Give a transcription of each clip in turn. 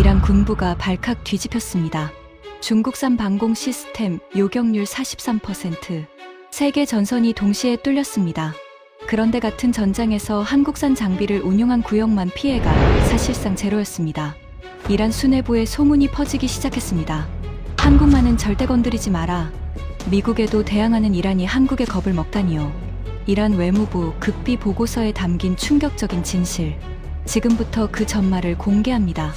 이란 군부가 발칵 뒤집혔습니다. 중국산 방공 시스템 요격률 43%. 세계 전선이 동시에 뚫렸습니다. 그런데 같은 전장에서 한국산 장비를 운용한 구역만 피해가 사실상 제로였습니다. 이란 수뇌부에 소문이 퍼지기 시작했습니다. 한국만은 절대 건드리지 마라. 미국에도 대항하는 이란이 한국의 겁을 먹다니요. 이란 외무부 극비 보고서에 담긴 충격적인 진실. 지금부터 그 전말을 공개합니다.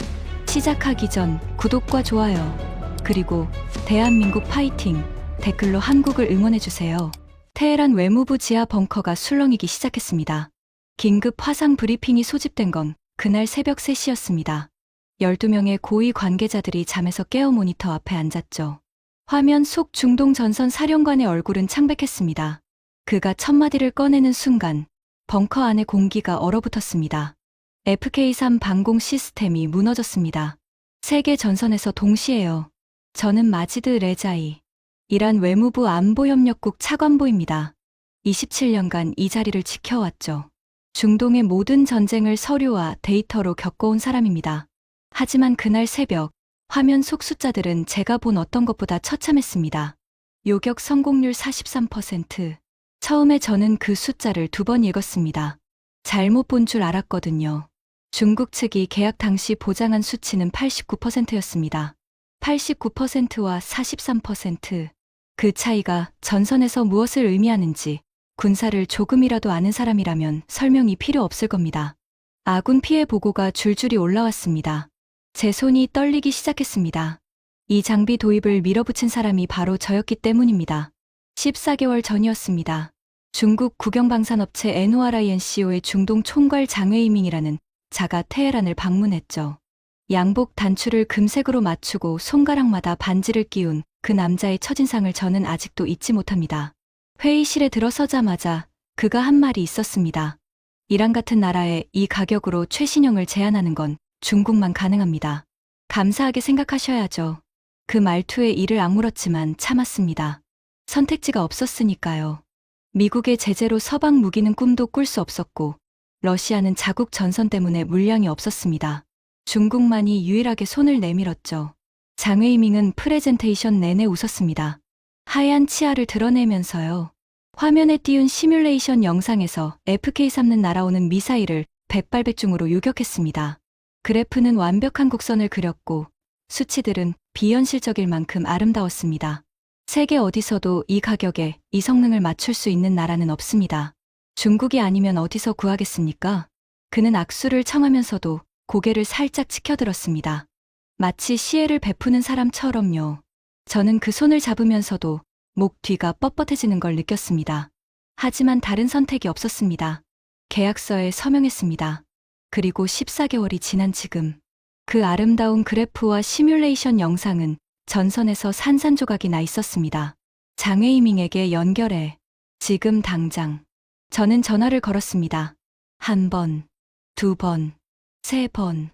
시작하기 전 구독과 좋아요, 그리고 대한민국 파이팅 댓글로 한국을 응원해주세요. 테헤란 외무부 지하 벙커가 술렁이기 시작했습니다. 긴급 화상 브리핑이 소집된 건 그날 새벽 3시였습니다. 12명의 고위 관계자들이 잠에서 깨어 모니터 앞에 앉았죠. 화면 속 중동 전선 사령관의 얼굴은 창백했습니다. 그가 첫 마디를 꺼내는 순간 벙커 안의 공기가 얼어붙었습니다. FK3 방공 시스템이 무너졌습니다. 세계 전선에서 동시에요. 저는 마지드 레자이, 이란 외무부 안보협력국 차관보입니다. 27년간 이 자리를 지켜왔죠. 중동의 모든 전쟁을 서류와 데이터로 겪어온 사람입니다. 하지만 그날 새벽, 화면 속 숫자들은 제가 본 어떤 것보다 처참했습니다. 요격 성공률 43%. 처음에 저는 그 숫자를 2번 읽었습니다. 잘못 본 줄 알았거든요. 중국 측이 계약 당시 보장한 수치는 89%였습니다. 89%와 43%. 그 차이가 전선에서 무엇을 의미하는지 군사를 조금이라도 아는 사람이라면 설명이 필요 없을 겁니다. 아군 피해 보고가 줄줄이 올라왔습니다. 제 손이 떨리기 시작했습니다. 이 장비 도입을 밀어붙인 사람이 바로 저였기 때문입니다. 14개월 전이었습니다. 중국 국영방산업체 NORINCO의 중동 총괄 장웨이밍이라는 자가 테헤란을 방문했죠. 양복 단추를 금색으로 맞추고 손가락마다 반지를 끼운 그 남자의 첫인상을 저는 아직도 잊지 못합니다. 회의실에 들어서자마자 그가 한 말이 있었습니다. 이란 같은 나라에 이 가격으로 최신형을 제안하는 건 중국만 가능합니다. 감사하게 생각하셔야죠. 그 말투에 이를 악물었지만 참았습니다. 선택지가 없었으니까요. 미국의 제재로 서방 무기는 꿈도 꿀 수 없었고 러시아는 자국 전선 때문에 물량이 없었습니다. 중국만이 유일하게 손을 내밀었죠. 장웨이밍은 프레젠테이션 내내 웃었습니다. 하얀 치아를 드러내면서요. 화면에 띄운 시뮬레이션 영상에서 FK3는 날아오는 미사일을 백발백중으로 요격했습니다. 그래프는 완벽한 곡선을 그렸고 수치들은 비현실적일 만큼 아름다웠습니다. 세계 어디서도 이 가격에 이 성능을 맞출 수 있는 나라는 없습니다. 중국이 아니면 어디서 구하겠습니까? 그는 악수를 청하면서도 고개를 살짝 치켜들었습니다. 마치 시혜를 베푸는 사람처럼요. 저는 그 손을 잡으면서도 목 뒤가 뻣뻣해지는 걸 느꼈습니다. 하지만 다른 선택이 없었습니다. 계약서에 서명했습니다. 그리고 14개월이 지난 지금 그 아름다운 그래프와 시뮬레이션 영상은 전선에서 산산조각이 나 있었습니다. 장웨이밍에게 연결해. 지금 당장. 저는 전화를 걸었습니다. 1번, 2번, 3번,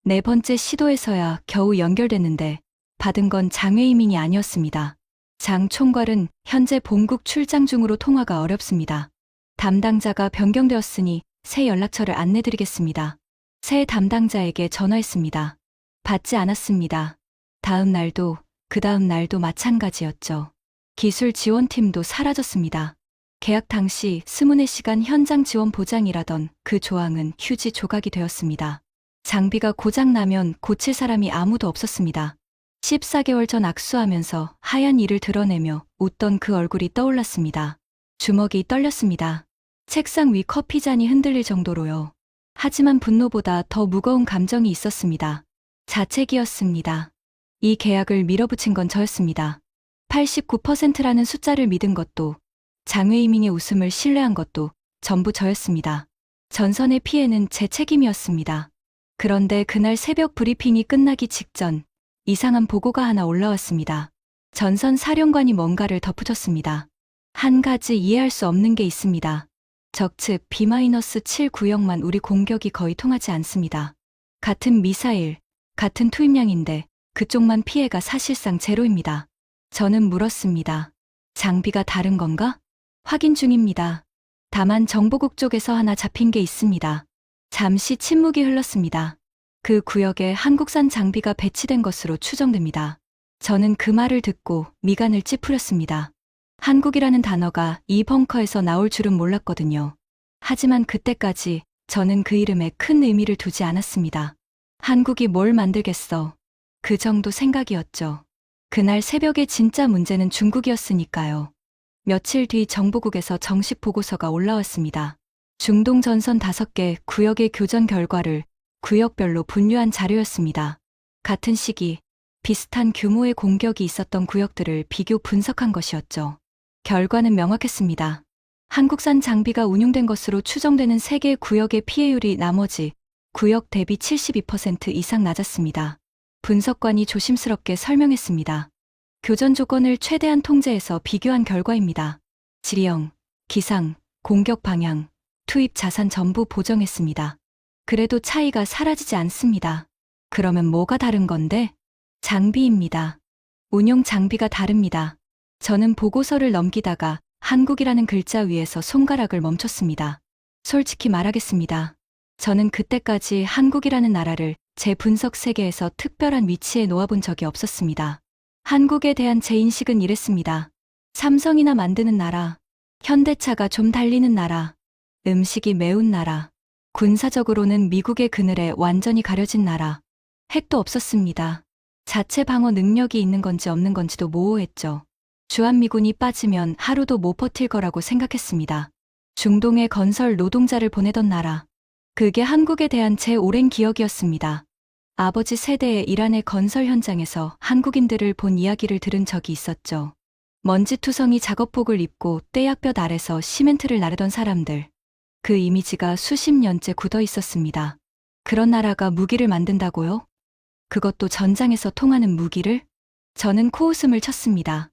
4번째 시도에서야 겨우 연결됐는데 받은 건 장웨이밍이 아니었습니다. 장 총괄은 현재 본국 출장 중으로 통화가 어렵습니다. 담당자가 변경되었으니 새 연락처를 안내드리겠습니다. 새 담당자에게 전화했습니다. 받지 않았습니다. 다음 날도 그 다음 날도 마찬가지였죠. 기술 지원팀도 사라졌습니다. 계약 당시 24시간 현장 지원 보장이라던 그 조항은 휴지 조각이 되었습니다. 장비가 고장나면 고칠 사람이 아무도 없었습니다. 14개월 전 악수하면서 하얀 이를 드러내며 웃던 그 얼굴이 떠올랐습니다. 주먹이 떨렸습니다. 책상 위 커피잔이 흔들릴 정도로요. 하지만 분노보다 더 무거운 감정이 있었습니다. 자책이었습니다. 이 계약을 밀어붙인 건 저였습니다. 89%라는 숫자를 믿은 것도, 장웨이밍의 웃음을 신뢰한 것도 전부 저였습니다. 전선의 피해는 제 책임이었습니다. 그런데 그날 새벽 브리핑이 끝나기 직전 이상한 보고가 하나 올라왔습니다. 전선 사령관이 뭔가를 덧붙였습니다. 한 가지 이해할 수 없는 게 있습니다. 적측 B-7 구역만 우리 공격이 거의 통하지 않습니다. 같은 미사일, 같은 투입량인데 그쪽만 피해가 사실상 제로입니다. 저는 물었습니다. 장비가 다른 건가? 확인 중입니다. 다만 정보국 쪽에서 하나 잡힌 게 있습니다. 잠시 침묵이 흘렀습니다. 그 구역에 한국산 장비가 배치된 것으로 추정됩니다. 저는 그 말을 듣고 미간을 찌푸렸습니다. 한국이라는 단어가 이 벙커에서 나올 줄은 몰랐거든요. 하지만 그때까지 저는 그 이름에 큰 의미를 두지 않았습니다. 한국이 뭘 만들겠어. 그 정도 생각이었죠. 그날 새벽에 진짜 문제는 중국이었으니까요. 며칠 뒤 정보국에서 정식 보고서가 올라왔습니다. 중동 전선 5개 구역의 교전 결과를 구역별로 분류한 자료였습니다. 같은 시기 비슷한 규모의 공격이 있었던 구역들을 비교 분석한 것이었죠. 결과는 명확했습니다. 한국산 장비가 운용된 것으로 추정되는 3개 구역의 피해율이 나머지 구역 대비 72% 이상 낮았습니다. 분석관이 조심스럽게 설명했습니다. 교전 조건을 최대한 통제해서 비교한 결과입니다. 지령, 기상, 공격 방향, 투입 자산 전부 보정했습니다. 그래도 차이가 사라지지 않습니다. 그러면 뭐가 다른 건데? 장비입니다. 운용 장비가 다릅니다. 저는 보고서를 넘기다가 한국이라는 글자 위에서 손가락을 멈췄습니다. 솔직히 말하겠습니다. 저는 그때까지 한국이라는 나라를 제 분석 세계에서 특별한 위치에 놓아본 적이 없었습니다. 한국에 대한 제 인식은 이랬습니다. 삼성이나 만드는 나라, 현대차가 좀 달리는 나라, 음식이 매운 나라, 군사적으로는 미국의 그늘에 완전히 가려진 나라, 핵도 없었습니다. 자체 방어 능력이 있는 건지 없는 건지도 모호했죠. 주한미군이 빠지면 하루도 못 버틸 거라고 생각했습니다. 중동에 건설 노동자를 보내던 나라. 그게 한국에 대한 제 오랜 기억이었습니다. 아버지 세대의 이란의 건설 현장에서 한국인들을 본 이야기를 들은 적이 있었죠. 먼지투성이 작업복을 입고 떼약볕 아래서 시멘트를 나르던 사람들. 그 이미지가 수십 년째 굳어 있었습니다. 그런 나라가 무기를 만든다고요? 그것도 전장에서 통하는 무기를? 저는 코웃음을 쳤습니다.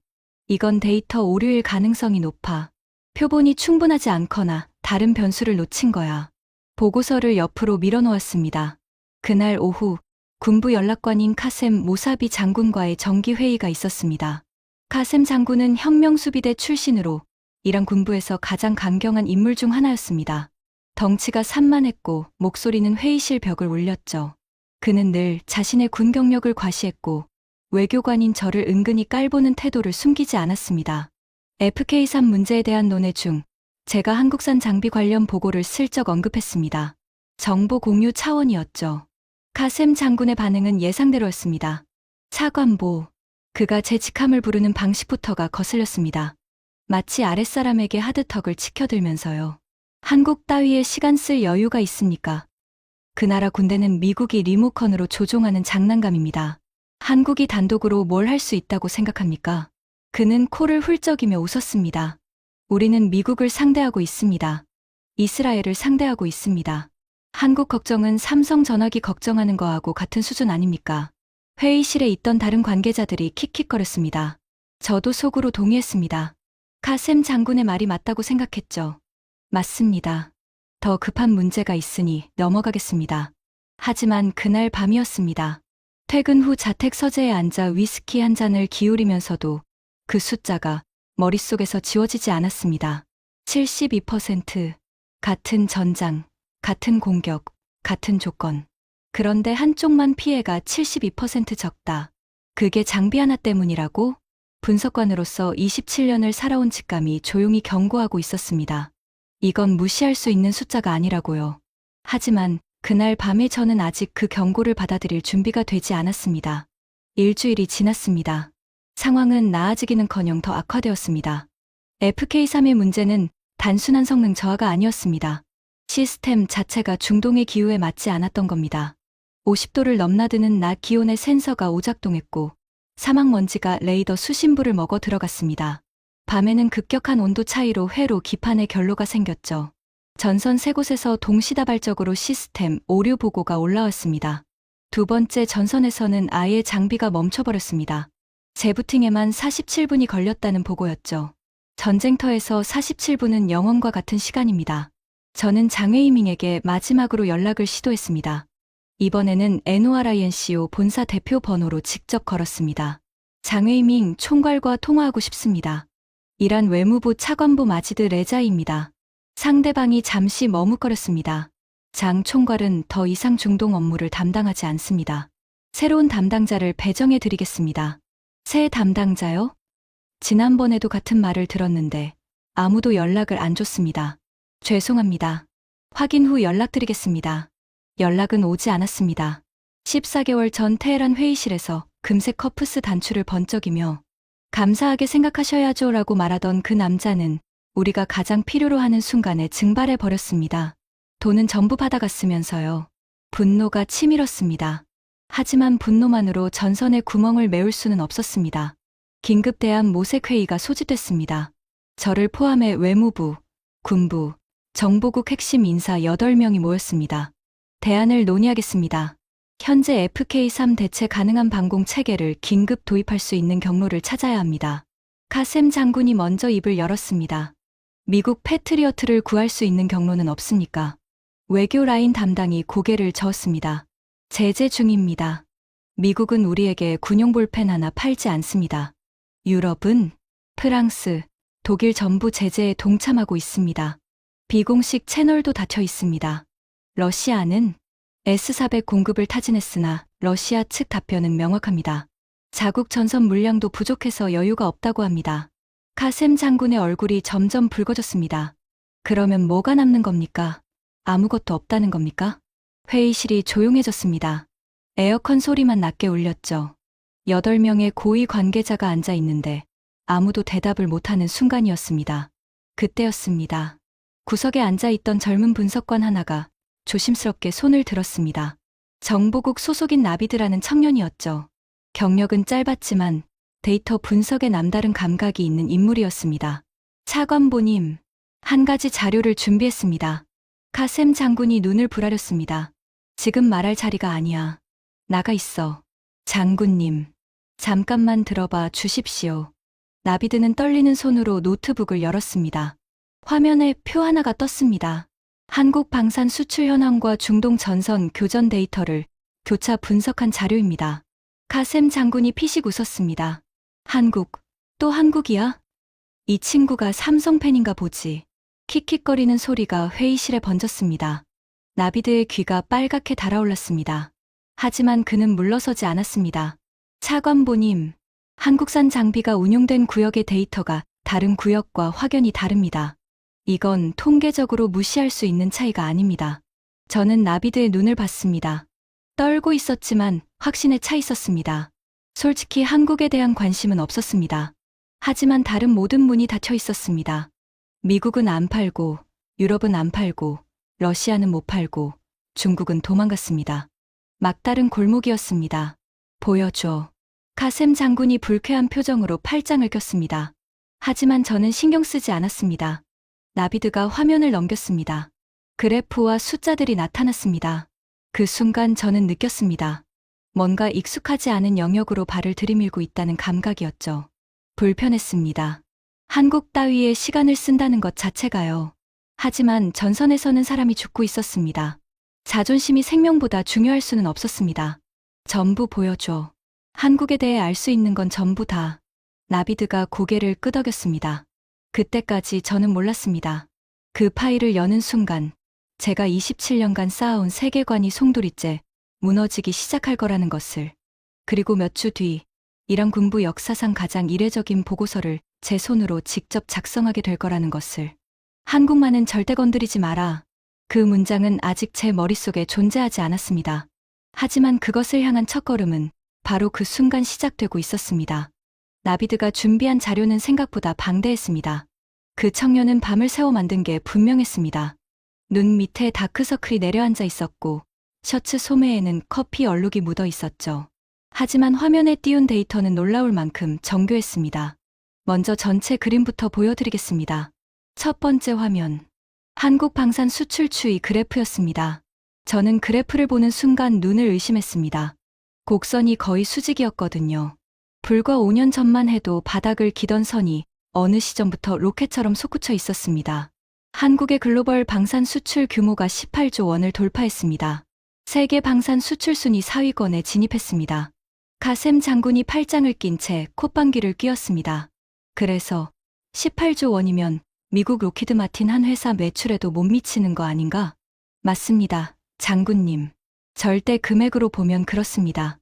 이건 데이터 오류일 가능성이 높아. 표본이 충분하지 않거나 다른 변수를 놓친 거야. 보고서를 옆으로 밀어놓았습니다. 그날 오후 군부 연락관인 카셈 모사비 장군과의 정기회의가 있었습니다. 카셈 장군은 혁명수비대 출신으로 이란 군부에서 가장 강경한 인물 중 하나였습니다. 덩치가 산만했고 목소리는 회의실 벽을 울렸죠. 그는 늘 자신의 군 경력을 과시했고 외교관인 저를 은근히 깔보는 태도를 숨기지 않았습니다. FK3 문제에 대한 논의 중 제가 한국산 장비 관련 보고를 슬쩍 언급했습니다. 정보 공유 차원이었죠. 카셈 장군의 반응은 예상대로였습니다. 차관보. 그가 제 직함을 부르는 방식부터가 거슬렸습니다. 마치 아랫사람에게 하드턱을 치켜들면서요. 한국 따위에 시간 쓸 여유가 있습니까? 그 나라 군대는 미국이 리모컨으로 조종하는 장난감입니다. 한국이 단독으로 뭘 할 수 있다고 생각합니까? 그는 코를 훌쩍이며 웃었습니다. 우리는 미국을 상대하고 있습니다. 이스라엘을 상대하고 있습니다. 한국 걱정은 삼성 전화기 걱정하는 거하고 같은 수준 아닙니까? 회의실에 있던 다른 관계자들이 킥킥거렸습니다. 저도 속으로 동의했습니다. 카셈 장군의 말이 맞다고 생각했죠. 맞습니다. 더 급한 문제가 있으니 넘어가겠습니다. 하지만 그날 밤이었습니다. 퇴근 후 자택 서재에 앉아 위스키 한 잔을 기울이면서도 그 숫자가 머릿속에서 지워지지 않았습니다. 72%. 같은 전장, 같은 공격, 같은 조건. 그런데 한쪽만 피해가 72% 적다. 그게 장비 하나 때문이라고? 분석관으로서 27년을 살아온 직감이 조용히 경고하고 있었습니다. 이건 무시할 수 있는 숫자가 아니라고요. 하지만 그날 밤에 저는 아직 그 경고를 받아들일 준비가 되지 않았습니다. 일주일이 지났습니다. 상황은 나아지기는커녕 더 악화되었습니다. FK3의 문제는 단순한 성능 저하가 아니었습니다. 시스템 자체가 중동의 기후에 맞지 않았던 겁니다. 50도를 넘나드는 낮 기온의 센서가 오작동했고 사막먼지가 레이더 수신부를 먹어 들어갔습니다. 밤에는 급격한 온도 차이로 회로 기판에 결로가 생겼죠. 전선 3곳에서 동시다발적으로 시스템 오류 보고가 올라왔습니다. 두 번째 전선에서는 아예 장비가 멈춰버렸습니다. 재부팅에만 47분이 걸렸다는 보고였죠. 전쟁터에서 47분은 영원과 같은 시간입니다. 저는 장웨이밍에게 마지막으로 연락을 시도했습니다. 이번에는 NORINCO 본사 대표 번호로 직접 걸었습니다. 장웨이밍 총괄과 통화하고 싶습니다. 이란 외무부 차관보 마지드 레자이입니다. 상대방이 잠시 머뭇거렸습니다. 장 총괄은 더 이상 중동 업무를 담당하지 않습니다. 새로운 담당자를 배정해 드리겠습니다. 새 담당자요? 지난번에도 같은 말을 들었는데 아무도 연락을 안 줬습니다. 죄송합니다. 확인 후 연락드리겠습니다. 연락은 오지 않았습니다. 14개월 전 테헤란 회의실에서 금세 커프스 단추를 번쩍이며 감사하게 생각하셔야죠 라고 말하던 그 남자는 우리가 가장 필요로 하는 순간에 증발해 버렸습니다. 돈은 전부 받아갔으면서요. 분노가 치밀었습니다. 하지만 분노만으로 전선의 구멍을 메울 수는 없었습니다. 긴급 대안 모색회의가 소집됐습니다. 저를 포함해 외무부, 군부, 정보국 핵심 인사 8명이 모였습니다. 대안을 논의하겠습니다. 현재 FK3 대체 가능한 방공 체계를 긴급 도입할 수 있는 경로를 찾아야 합니다. 카셈 장군이 먼저 입을 열었습니다. 미국 패트리어트를 구할 수 있는 경로는 없습니까? 외교 라인 담당이 고개를 저었습니다. 제재 중입니다. 미국은 우리에게 군용 볼펜 하나 팔지 않습니다. 유럽은 프랑스, 독일 전부 제재에 동참하고 있습니다. 비공식 채널도 닫혀 있습니다. 러시아는 S-400 공급을 타진했으나 러시아 측 답변은 명확합니다. 자국 전선 물량도 부족해서 여유가 없다고 합니다. 카셈 장군의 얼굴이 점점 붉어졌습니다. 그러면 뭐가 남는 겁니까? 아무것도 없다는 겁니까? 회의실이 조용해졌습니다. 에어컨 소리만 낮게 울렸죠. 8명의 고위 관계자가 앉아 있는데 아무도 대답을 못하는 순간이었습니다. 그때였습니다. 구석에 앉아있던 젊은 분석관 하나가 조심스럽게 손을 들었습니다. 정보국 소속인 나비드라는 청년이었죠. 경력은 짧았지만 데이터 분석에 남다른 감각이 있는 인물이었습니다. 차관보님, 한 가지 자료를 준비했습니다. 카셈 장군이 눈을 부라렸습니다. 지금 말할 자리가 아니야. 나가 있어. 장군님, 잠깐만 들어봐 주십시오. 나비드는 떨리는 손으로 노트북을 열었습니다. 화면에 표 하나가 떴습니다. 한국 방산 수출 현황과 중동 전선 교전 데이터를 교차 분석한 자료입니다. 카셈 장군이 피식 웃었습니다. 한국, 또 한국이야? 이 친구가 삼성 팬인가 보지. 킥킥거리는 소리가 회의실에 번졌습니다. 나비드의 귀가 빨갛게 달아올랐습니다. 하지만 그는 물러서지 않았습니다. 차관보님, 한국산 장비가 운용된 구역의 데이터가 다른 구역과 확연히 다릅니다. 이건 통계적으로 무시할 수 있는 차이가 아닙니다. 저는 나비드의 눈을 봤습니다. 떨고 있었지만 확신에 차 있었습니다. 솔직히 한국에 대한 관심은 없었습니다. 하지만 다른 모든 문이 닫혀 있었습니다. 미국은 안 팔고, 유럽은 안 팔고, 러시아는 못 팔고, 중국은 도망갔습니다. 막다른 골목이었습니다. 보여줘. 카셈 장군이 불쾌한 표정으로 팔짱을 꼈습니다. 하지만 저는 신경 쓰지 않았습니다. 나비드가 화면을 넘겼습니다. 그래프와 숫자들이 나타났습니다. 그 순간 저는 느꼈습니다. 뭔가 익숙하지 않은 영역으로 발을 들이밀고 있다는 감각이었죠. 불편했습니다. 한국 따위에 시간을 쓴다는 것 자체가요. 하지만 전선에서는 사람이 죽고 있었습니다. 자존심이 생명보다 중요할 수는 없었습니다. 전부 보여줘. 한국에 대해 알 수 있는 건 전부 다. 나비드가 고개를 끄덕였습니다. 그때까지 저는 몰랐습니다. 그 파일을 여는 순간 제가 27년간 쌓아온 세계관이 송두리째 무너지기 시작할 거라는 것을, 그리고 몇 주 뒤 이란 군부 역사상 가장 이례적인 보고서를 제 손으로 직접 작성하게 될 거라는 것을. 한국만은 절대 건드리지 마라. 그 문장은 아직 제 머릿속에 존재하지 않았습니다. 하지만 그것을 향한 첫걸음은 바로 그 순간 시작되고 있었습니다. 나비드가 준비한 자료는 생각보다 방대했습니다. 그 청년은 밤을 새워 만든 게 분명했습니다. 눈 밑에 다크서클이 내려앉아 있었고 셔츠 소매에는 커피 얼룩이 묻어 있었죠. 하지만 화면에 띄운 데이터는 놀라울 만큼 정교했습니다. 먼저 전체 그림부터 보여드리겠습니다. 첫 번째 화면. 한국 방산 수출 추이 그래프였습니다. 저는 그래프를 보는 순간 눈을 의심했습니다. 곡선이 거의 수직이었거든요. 불과 5년 전만 해도 바닥을 기던 선이 어느 시점부터 로켓처럼 솟구쳐 있었습니다. 한국의 글로벌 방산 수출 규모가 18조 원을 돌파했습니다. 세계 방산 수출 순위 4위권에 진입했습니다. 카셈 장군이 팔짱을 낀 채 콧방귀를 뀌었습니다. 그래서 18조 원이면 미국 로키드 마틴 한 회사 매출에도 못 미치는 거 아닌가? 맞습니다, 장군님. 절대 금액으로 보면 그렇습니다.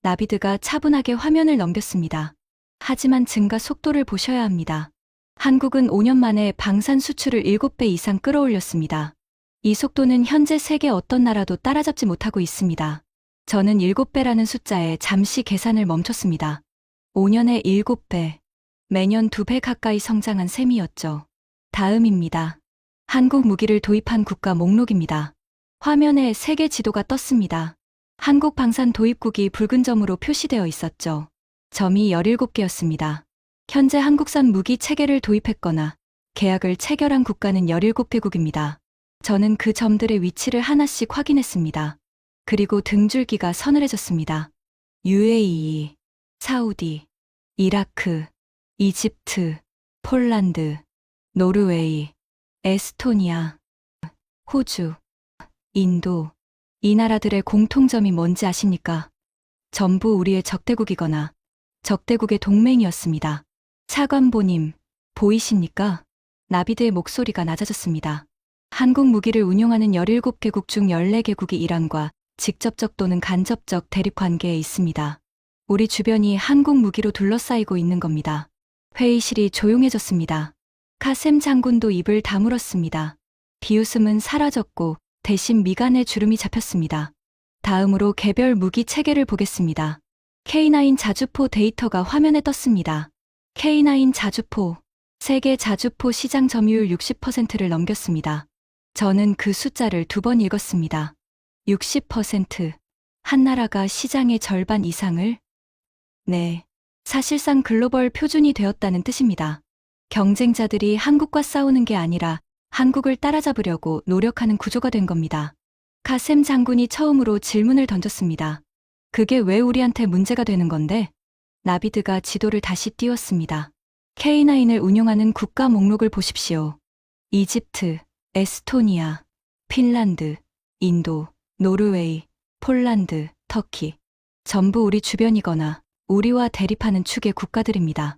나비드가 차분하게 화면을 넘겼습니다. 하지만 증가 속도를 보셔야 합니다. 한국은 5년 만에 방산 수출을 7배 이상 끌어올렸습니다. 이 속도는 현재 세계 어떤 나라도 따라잡지 못하고 있습니다. 저는 7배라는 숫자에 잠시 계산을 멈췄습니다. 5년에 7배, 매년 2배 가까이 성장한 셈이었죠. 다음입니다. 한국 무기를 도입한 국가 목록입니다. 화면에 세계 지도가 떴습니다. 한국 방산 도입국이 붉은 점으로 표시되어 있었죠. 점이 17개였습니다. 현재 한국산 무기 체계를 도입했거나 계약을 체결한 국가는 17개국입니다. 저는 그 점들의 위치를 하나씩 확인했습니다. 그리고 등줄기가 서늘해졌습니다. UAE, 사우디, 이라크, 이집트, 폴란드, 노르웨이, 에스토니아, 호주, 인도. 이 나라들의 공통점이 뭔지 아십니까? 전부 우리의 적대국이거나 적대국의 동맹이었습니다. 차관보님, 보이십니까? 나비드의 목소리가 낮아졌습니다. 한국 무기를 운용하는 17개국 중 14개국이 이란과 직접적 또는 간접적 대립 관계에 있습니다. 우리 주변이 한국 무기로 둘러싸이고 있는 겁니다. 회의실이 조용해졌습니다. 카셈 장군도 입을 다물었습니다. 비웃음은 사라졌고 대신 미간에 주름이 잡혔습니다. 다음으로 개별 무기 체계를 보겠습니다. K9 자주포 데이터가 화면에 떴습니다. K9 자주포, 세계 자주포 시장 점유율 60%를 넘겼습니다. 저는 그 숫자를 2번 읽었습니다. 60%. 한 나라가 시장의 절반 이상을? 네. 사실상 글로벌 표준이 되었다는 뜻입니다. 경쟁자들이 한국과 싸우는 게 아니라 한국을 따라잡으려고 노력하는 구조가 된 겁니다. 카셈 장군이 처음으로 질문을 던졌습니다. 그게 왜 우리한테 문제가 되는 건데? 나비드가 지도를 다시 띄웠습니다. K9을 운용하는 국가 목록을 보십시오. 이집트, 에스토니아, 핀란드, 인도, 노르웨이, 폴란드, 터키. 전부 우리 주변이거나 우리와 대립하는 축의 국가들입니다.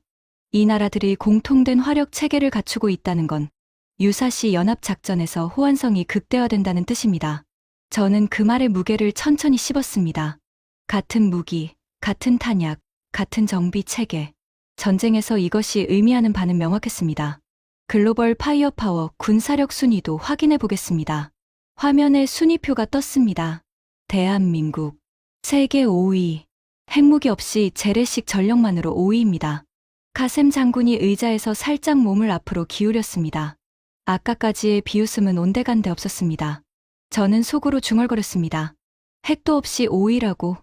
이 나라들이 공통된 화력 체계를 갖추고 있다는 건 유사시 연합작전에서 호환성이 극대화된다는 뜻입니다. 저는 그 말의 무게를 천천히 씹었습니다. 같은 무기, 같은 탄약, 같은 정비 체계. 전쟁에서 이것이 의미하는 바는 명확했습니다. 글로벌 파이어파워 군사력 순위도 확인해 보겠습니다. 화면에 순위표가 떴습니다. 대한민국 세계 5위. 핵무기 없이 재래식 전력만으로 5위입니다. 카셈 장군이 의자에서 살짝 몸을 앞으로 기울였습니다. 아까까지의 비웃음은 온데간데 없었습니다. 저는 속으로 중얼거렸습니다. 핵도 없이 5위라고.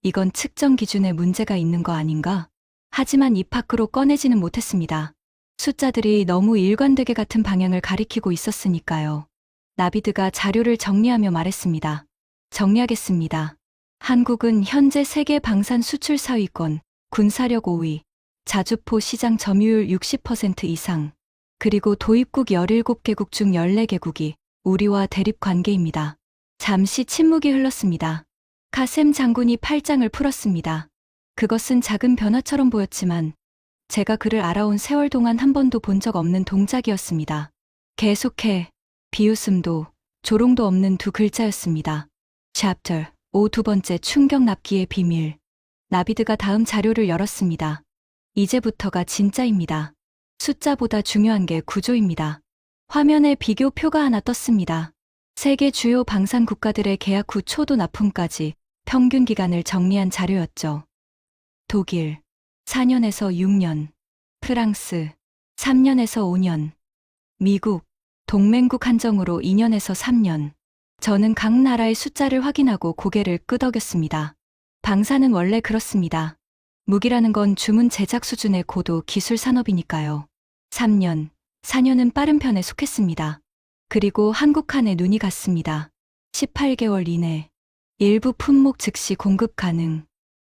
이건 측정 기준에 문제가 있는 거 아닌가? 하지만 입 밖으로 꺼내지는 못했습니다. 숫자들이 너무 일관되게 같은 방향을 가리키고 있었으니까요. 나비드가 자료를 정리하며 말했습니다. 정리하겠습니다. 한국은 현재 세계 방산 수출 4위권, 군사력 5위, 자주포 시장 점유율 60% 이상, 그리고 도입국 17개국 중 14개국이 우리와 대립 관계입니다. 잠시 침묵이 흘렀습니다. 카셈 장군이 팔짱을 풀었습니다. 그것은 작은 변화처럼 보였지만 제가 그를 알아온 세월 동안 한 번도 본 적 없는 동작이었습니다. 계속해. 비웃음도 조롱도 없는 두 글자였습니다. Chapter 5 두 번째 충격 납기의 비밀. 나비드가 다음 자료를 열었습니다. 이제부터가 진짜입니다. 숫자보다 중요한 게 구조입니다. 화면에 비교표가 하나 떴습니다. 세계 주요 방산 국가들의 계약 후 초도 납품까지 평균 기간을 정리한 자료였죠. 독일 4년에서 6년, 프랑스 3년에서 5년, 미국 동맹국 한정으로 2년에서 3년. 저는 각 나라의 숫자를 확인하고 고개를 끄덕였습니다. 방산은 원래 그렇습니다. 무기라는 건 주문 제작 수준의 고도 기술 산업이니까요. 3년, 4년은 빠른 편에 속했습니다. 그리고 한국한에 눈이 갔습니다. 18개월 이내, 일부 품목 즉시 공급 가능.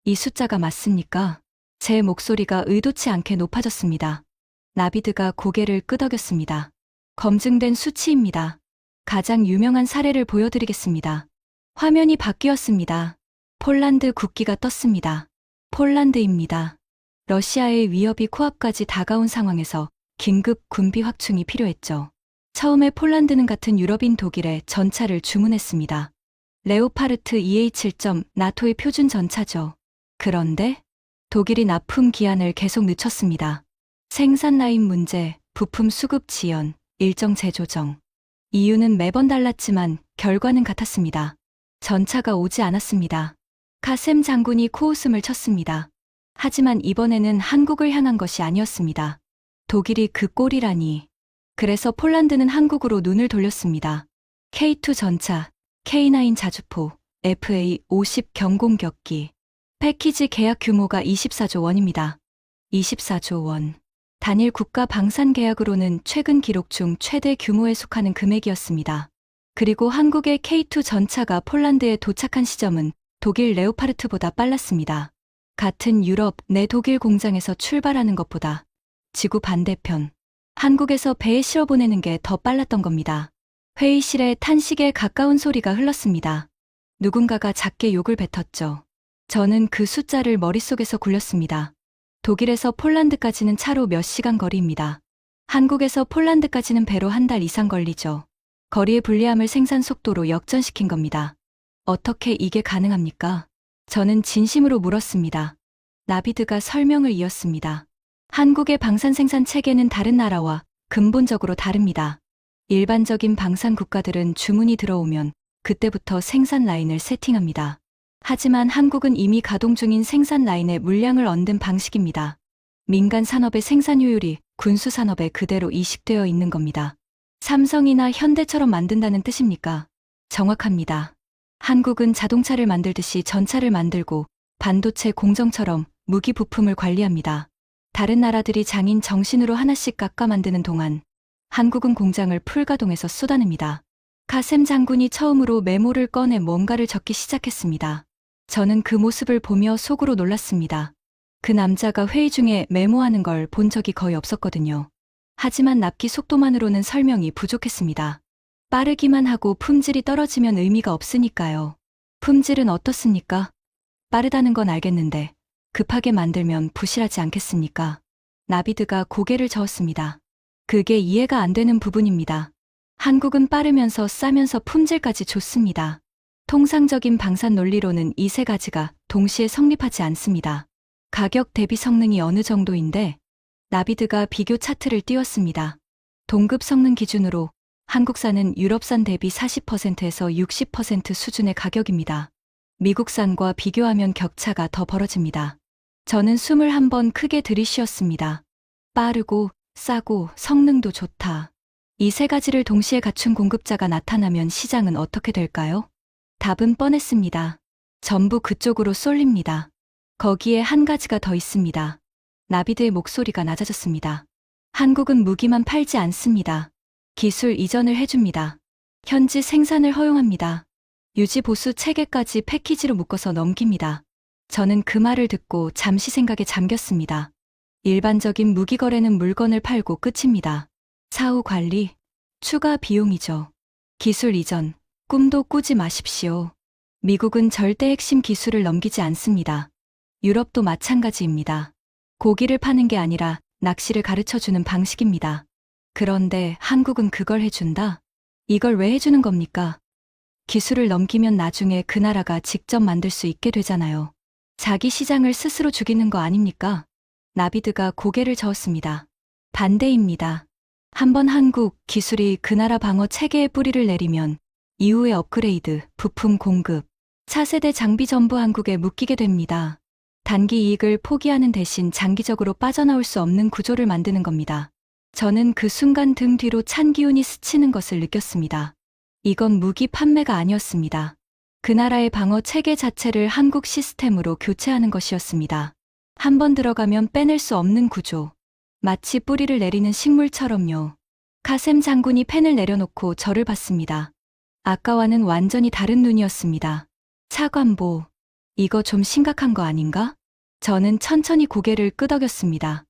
이 숫자가 맞습니까? 제 목소리가 의도치 않게 높아졌습니다. 나비드가 고개를 끄덕였습니다. 검증된 수치입니다. 가장 유명한 사례를 보여드리겠습니다. 화면이 바뀌었습니다. 폴란드 국기가 떴습니다. 폴란드입니다. 러시아의 위협이 코앞까지 다가온 상황에서 긴급 군비 확충이 필요했죠. 처음에 폴란드는 같은 유럽인 독일에 전차를 주문했습니다. 레오파르트 EH-1 나토의 표준 전차죠. 그런데 독일이 납품 기한을 계속 늦췄습니다. 생산 라인 문제, 부품 수급 지연, 일정 재조정. 이유는 매번 달랐지만 결과는 같았습니다. 전차가 오지 않았습니다. 카셈 장군이 코웃음을 쳤습니다. 하지만 이번에는 한국을 향한 것이 아니었습니다. 독일이 그 꼴이라니. 그래서 폴란드는 한국으로 눈을 돌렸습니다. K2 전차, K9 자주포, FA-50 경공격기. 패키지 계약 규모가 24조 원입니다. 24조 원. 단일 국가 방산 계약으로는 최근 기록 중 최대 규모에 속하는 금액이었습니다. 그리고 한국의 K2 전차가 폴란드에 도착한 시점은 독일 레오파르트보다 빨랐습니다. 같은 유럽 내 독일 공장에서 출발하는 것보다 지구 반대편, 한국에서 배에 실어보내는 게 더 빨랐던 겁니다. 회의실에 탄식에 가까운 소리가 흘렀습니다. 누군가가 작게 욕을 뱉었죠. 저는 그 숫자를 머릿속에서 굴렸습니다. 독일에서 폴란드까지는 차로 몇 시간 거리입니다. 한국에서 폴란드까지는 배로 한 달 이상 걸리죠. 거리의 불리함을 생산 속도로 역전시킨 겁니다. 어떻게 이게 가능합니까? 저는 진심으로 물었습니다. 나비드가 설명을 이었습니다. 한국의 방산 생산 체계는 다른 나라와 근본적으로 다릅니다. 일반적인 방산 국가들은 주문이 들어오면 그때부터 생산 라인을 세팅합니다. 하지만 한국은 이미 가동 중인 생산 라인의 물량을 얻는 방식입니다. 민간 산업의 생산 효율이 군수 산업에 그대로 이식되어 있는 겁니다. 삼성이나 현대처럼 만든다는 뜻입니까? 정확합니다. 한국은 자동차를 만들듯이 전차를 만들고 반도체 공정처럼 무기 부품을 관리합니다. 다른 나라들이 장인 정신으로 하나씩 깎아 만드는 동안 한국은 공장을 풀가동해서 쏟아냅니다. 카셈 장군이 처음으로 메모를 꺼내 뭔가를 적기 시작했습니다. 저는 그 모습을 보며 속으로 놀랐습니다. 그 남자가 회의 중에 메모하는 걸 본 적이 거의 없었거든요. 하지만 납기 속도만으로는 설명이 부족했습니다. 빠르기만 하고 품질이 떨어지면 의미가 없으니까요. 품질은 어떻습니까? 빠르다는 건 알겠는데 급하게 만들면 부실하지 않겠습니까? 나비드가 고개를 저었습니다. 그게 이해가 안 되는 부분입니다. 한국은 빠르면서 싸면서 품질까지 좋습니다. 통상적인 방산 논리로는 이 세 가지가 동시에 성립하지 않습니다. 가격 대비 성능이 어느 정도인데 나비드가 비교 차트를 띄웠습니다. 동급 성능 기준으로 한국산은 유럽산 대비 40%에서 60% 수준의 가격입니다. 미국산과 비교하면 격차가 더 벌어집니다. 저는 숨을 한번 크게 들이쉬었습니다. 빠르고 싸고 성능도 좋다. 이 세 가지를 동시에 갖춘 공급자가 나타나면 시장은 어떻게 될까요? 답은 뻔했습니다. 전부 그쪽으로 쏠립니다. 거기에 한 가지가 더 있습니다. 나비드의 목소리가 낮아졌습니다. 한국은 무기만 팔지 않습니다. 기술 이전을 해줍니다. 현지 생산을 허용합니다. 유지 보수 체계까지 패키지로 묶어서 넘깁니다. 저는 그 말을 듣고 잠시 생각에 잠겼습니다. 일반적인 무기 거래는 물건을 팔고 끝입니다. 사후 관리, 추가 비용이죠. 기술 이전, 꿈도 꾸지 마십시오. 미국은 절대 핵심 기술을 넘기지 않습니다. 유럽도 마찬가지입니다. 고기를 파는 게 아니라 낚시를 가르쳐주는 방식입니다. 그런데 한국은 그걸 해준다? 이걸 왜 해주는 겁니까? 기술을 넘기면 나중에 그 나라가 직접 만들 수 있게 되잖아요. 자기 시장을 스스로 죽이는 거 아닙니까? 나비드가 고개를 저었습니다. 반대입니다. 한번 한국 기술이 그 나라 방어 체계에 뿌리를 내리면 이후의 업그레이드, 부품 공급, 차세대 장비 전부 한국에 묶이게 됩니다. 단기 이익을 포기하는 대신 장기적으로 빠져나올 수 없는 구조를 만드는 겁니다. 저는 그 순간 등 뒤로 찬 기운이 스치는 것을 느꼈습니다. 이건 무기 판매가 아니었습니다. 그 나라의 방어 체계 자체를 한국 시스템으로 교체하는 것이었습니다. 한번 들어가면 빼낼 수 없는 구조. 마치 뿌리를 내리는 식물처럼요. 카셈 장군이 펜을 내려놓고 저를 봤습니다. 아까와는 완전히 다른 눈이었습니다. 차관보, 이거 좀 심각한 거 아닌가? 저는 천천히 고개를 끄덕였습니다.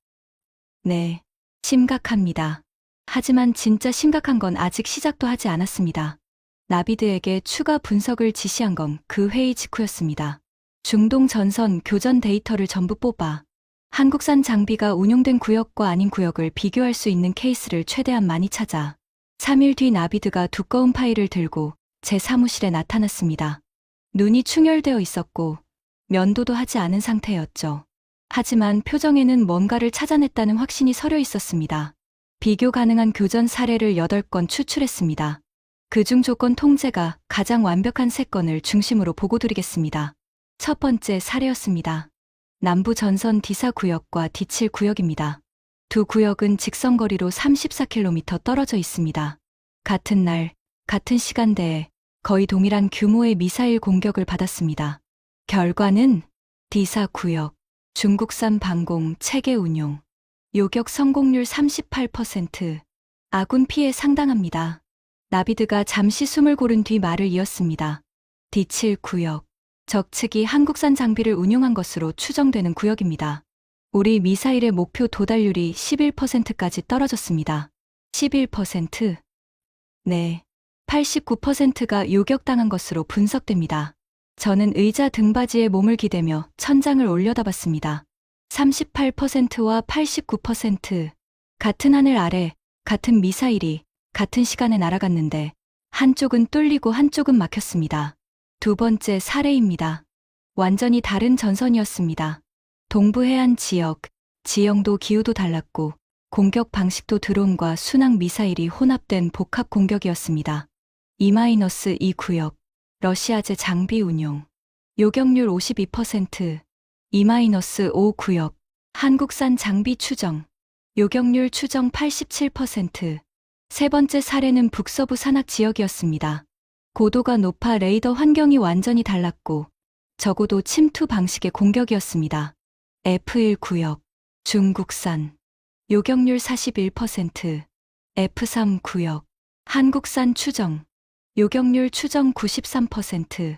네, 심각합니다. 하지만 진짜 심각한 건 아직 시작도 하지 않았습니다. 나비드에게 추가 분석을 지시한 건 그 회의 직후였습니다. 중동 전선 교전 데이터를 전부 뽑아 한국산 장비가 운용된 구역과 아닌 구역을 비교할 수 있는 케이스를 최대한 많이 찾아 3일 뒤 나비드가 두꺼운 파일을 들고 제 사무실에 나타났습니다. 눈이 충혈되어 있었고 면도도 하지 않은 상태였죠. 하지만 표정에는 뭔가를 찾아냈다는 확신이 서려 있었습니다. 비교 가능한 교전 사례를 8건 추출했습니다. 그중 조건 통제가 가장 완벽한 3건을 중심으로 보고드리겠습니다. 첫 번째 사례였습니다. 남부 전선 D4 구역과 D7 구역입니다. 두 구역은 직선거리로 34km 떨어져 있습니다. 같은 날, 같은 시간대에 거의 동일한 규모의 미사일 공격을 받았습니다. 결과는 D4 구역, 중국산 방공 체계 운용, 요격 성공률 38%, 아군 피해 상당합니다. 나비드가 잠시 숨을 고른 뒤 말을 이었습니다. D7 구역, 적 측이 한국산 장비를 운용한 것으로 추정되는 구역입니다. 우리 미사일의 목표 도달률이 11%까지 떨어졌습니다. 11%? 네. 89%가 요격당한 것으로 분석됩니다. 저는 의자 등받이에 몸을 기대며 천장을 올려다봤습니다. 38%와 89%. 같은 하늘 아래, 같은 미사일이 같은 시간에 날아갔는데 한쪽은 뚫리고 한쪽은 막혔습니다. 두 번째 사례입니다. 완전히 다른 전선이었습니다. 동부 해안 지역, 지형도 기후도 달랐고 공격 방식도 드론과 순항 미사일이 혼합된 복합 공격이었습니다. E-2 구역, 러시아제 장비 운용, 요격률 52%, E-5 구역, 한국산 장비 추정, 요격률 추정 87%. 세 번째 사례는 북서부 산악 지역이었습니다. 고도가 높아 레이더 환경이 완전히 달랐고 적어도 침투 방식의 공격이었습니다. F1 구역, 중국산, 요격률 41%, F3 구역, 한국산 추정, 요격률 추정 93%.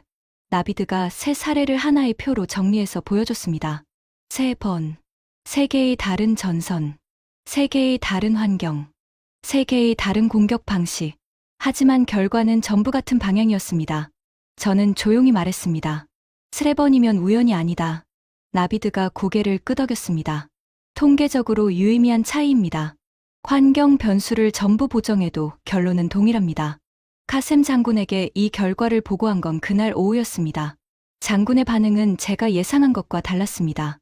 나비드가 세 사례를 하나의 표로 정리해서 보여줬습니다. 3번, 3개의 다른 전선, 3개의 다른 환경, 3개의 다른 공격 방식. 하지만 결과는 전부 같은 방향이었습니다. 저는 조용히 말했습니다. 3번이면 우연이 아니다. 나비드가 고개를 끄덕였습니다. 통계적으로 유의미한 차이입니다. 환경 변수를 전부 보정해도 결론은 동일합니다. 카셈 장군에게 이 결과를 보고한 건 그날 오후였습니다. 장군의 반응은 제가 예상한 것과 달랐습니다.